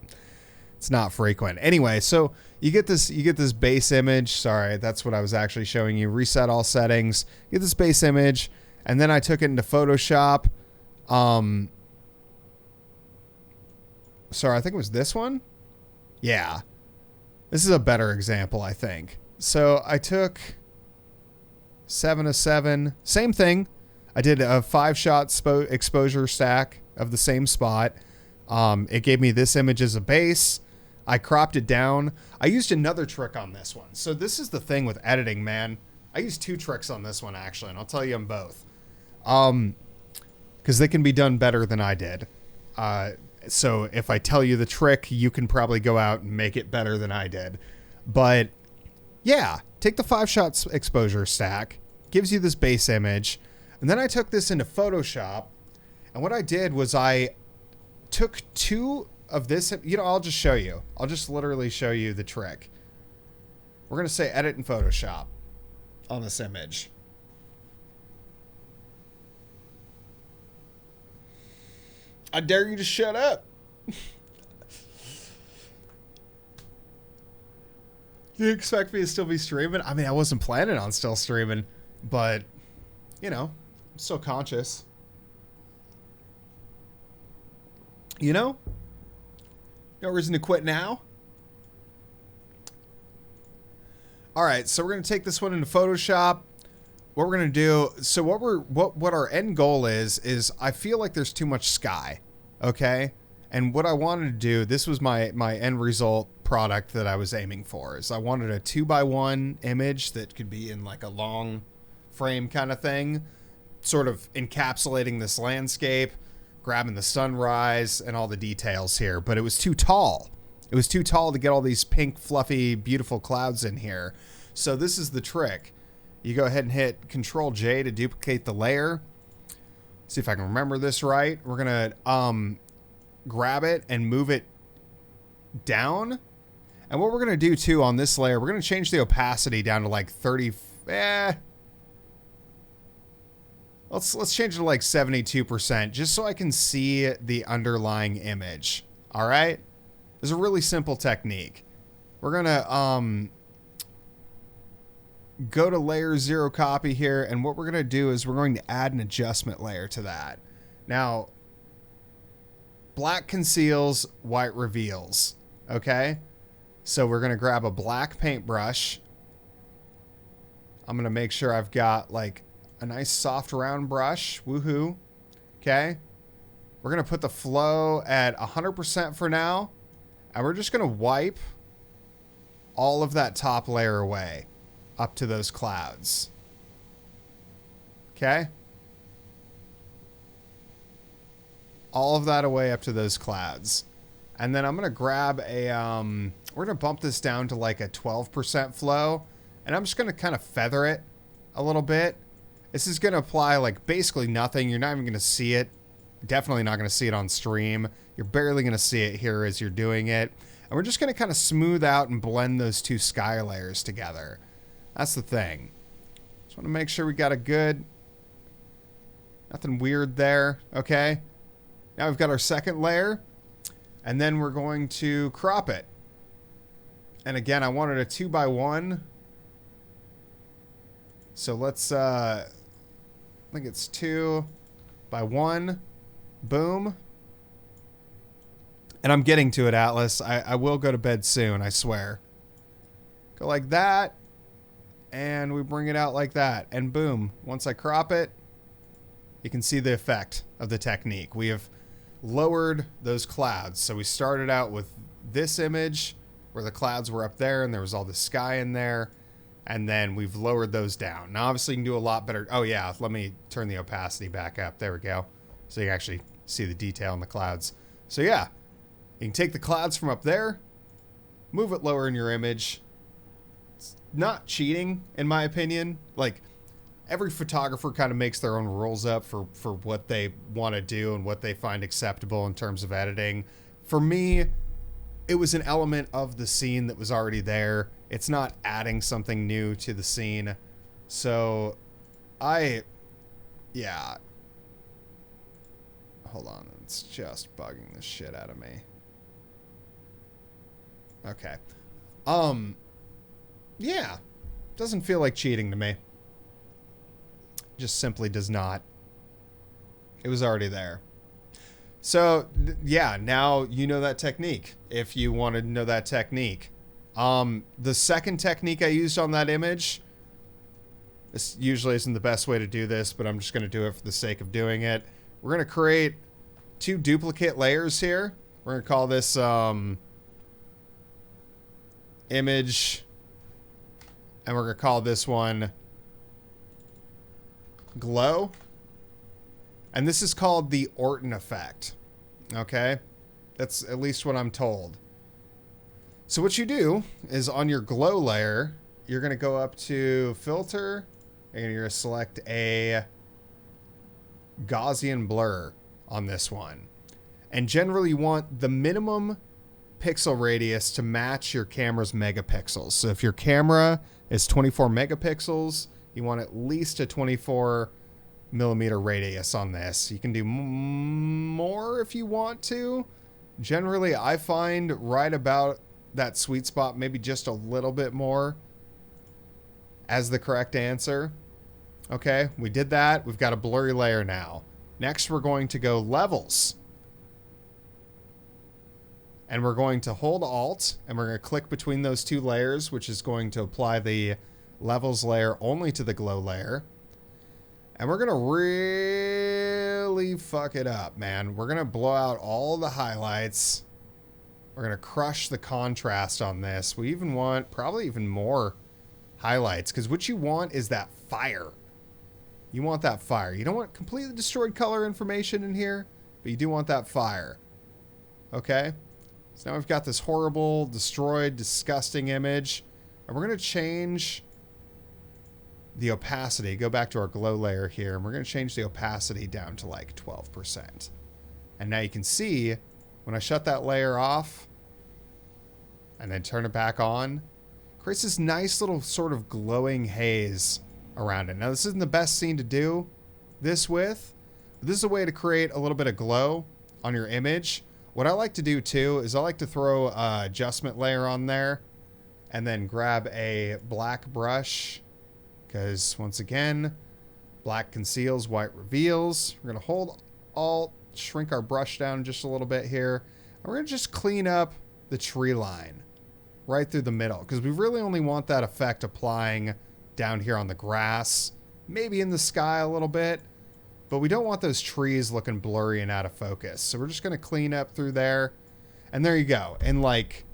it's not frequent. Anyway, so you get this base image. Sorry, that's what I was actually showing you. Reset all settings. You get this base image, and then I took it into Photoshop. Sorry, I think it was this one. Yeah. This is a better example, I think. So I took 7 of 7. Same thing. I did a 5-shot exposure stack of the same spot. It gave me this image as a base. I cropped it down. I used another trick on this one. So this is the thing with editing, man. I used 2 tricks on this one, actually, and I'll tell you them both. Because they can be done better than I did. So if I tell you the trick, you can probably go out and make it better than I did. But yeah, take the 5-shot exposure stack. Gives you this base image. And then I took this into Photoshop. And what I did was I took 2 of this. You know, I'll just show you. I'll just literally show you the trick. We're going to say edit in Photoshop on this image. I dare you to shut up. You expect me to still be streaming? I mean, I wasn't planning on still streaming, but, you know, I'm still conscious. You know? No reason to quit now. All right, so we're going to take this one into Photoshop. What we're going to do, so what our end goal is I feel like there's too much sky, okay? And what I wanted to do, this was my end result product that I was aiming for, is I wanted a 2x1 image that could be in like a long frame kind of thing, sort of encapsulating this landscape, grabbing the sunrise and all the details here, but it was too tall. It was too tall to get all these pink, fluffy, beautiful clouds in here. So this is the trick. You go ahead and hit Control J to duplicate the layer. See if I can remember this right. We're going to grab it and move it down. And what we're going to do too on this layer, we're going to change the opacity down to like 30. Let's change it to like 72% just so I can see the underlying image. All right. There's a really simple technique. We're going to go to layer 0 copy here, and what we're going to do is we're going to add an adjustment layer to that. Now, black conceals, white reveals, okay? So we're going to grab a black paintbrush. I'm going to make sure I've got like a nice soft round brush. Woohoo. Okay. We're going to put the flow at 100% for now. And we're just going to wipe all of that top layer away up to those clouds. Okay. All of that away up to those clouds. And then I'm going to grab a, we're going to bump this down to like a 12% flow. And I'm just going to kind of feather it a little bit. This is going to apply like basically nothing. You're not even going to see it. Definitely not going to see it on stream. You're barely going to see it here as you're doing it. And we're just going to kind of smooth out and blend those two sky layers together. That's the thing. Just want to make sure we got a good, nothing weird there. Okay. Now we've got our second layer. And then we're going to crop it. And again, I wanted a 2x1. So let's, I think it's 2x1. Boom. And I'm getting to it, Atlas. I will go to bed soon, I swear. Go like that. And we bring it out like that. And boom. Once I crop it, you can see the effect of the technique. We have lowered those clouds. So we started out with this image where the clouds were up there and there was all the sky in there. And then we've lowered those down. Now, obviously, you can do a lot better. Oh, yeah. Let me turn the opacity back up. There we go. So you can actually see the detail in the clouds. So, yeah. You can take the clouds from up there, move it lower in your image. It's not cheating, in my opinion. Like, every photographer kind of makes their own rules up for what they want to do and what they find acceptable in terms of editing. For me, it was an element of the scene that was already there. It's not adding something new to the scene. So, yeah. Hold on. It's just bugging the shit out of me. Okay. Yeah. Doesn't feel like cheating to me. Just simply does not. It was already there. So, yeah, now you know that technique. If you wanted to know that technique. The second technique I used on that image, this usually isn't the best way to do this, but I'm just going to do it for the sake of doing it. We're going to create 2 duplicate layers here. We're going to call this image, and we're going to call this one glow. And this is called the Orton effect. Okay? That's at least what I'm told. So what you do is on your glow layer, you're going to go up to filter, and you're going to select a Gaussian blur on this one. And generally you want the minimum pixel radius to match your camera's megapixels. So if your camera is 24 megapixels, you want at least a 24 millimeter radius on this. You can do more if you want to. Generally, I find right about that sweet spot, maybe just a little bit more, as the correct answer. Okay, we did that. We've got a blurry layer now. Next, we're going to go levels. And we're going to hold Alt, and we're going to click between those 2 layers, which is going to apply the levels layer only to the glow layer. And we're going to really fuck it up, man. We're going to blow out all the highlights. We're going to crush the contrast on this. We even want probably even more highlights, because what you want is that fire. You want that fire. You don't want completely destroyed color information in here, but you do want that fire. Okay? So now we've got this horrible, destroyed, disgusting image. And we're going to change the opacity. Go back to our glow layer here, and we're going to change the opacity down to like 12%. And now you can see when I shut that layer off and then turn it back on, it creates this nice little sort of glowing haze around it. Now, this isn't the best scene to do this with. But this is a way to create a little bit of glow on your image. What I like to do too is I like to throw a adjustment layer on there and then grab a black brush, because once again, black conceals, white reveals. We're going to hold Alt, shrink our brush down just a little bit here. And we're going to just clean up the tree line right through the middle, because we really only want that effect applying down here on the grass, maybe in the sky a little bit, but we don't want those trees looking blurry and out of focus. So we're just going to clean up through there. And there you go. In like,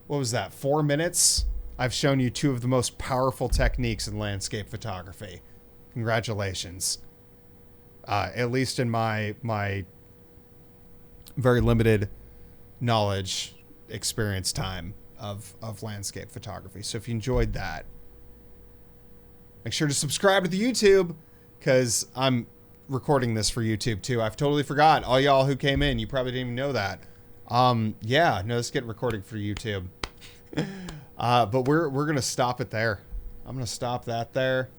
what was that, 4 minutes? I've shown you two of the most powerful techniques in landscape photography. Congratulations. At least in my very limited knowledge, experience time of landscape photography. So if you enjoyed that, make sure to subscribe to the YouTube, because I'm recording this for YouTube too. I've totally forgot. All y'all who came in, you probably didn't even know that. Yeah, no, let's get recording for YouTube. But we're going to stop it there. I'm going to stop that there.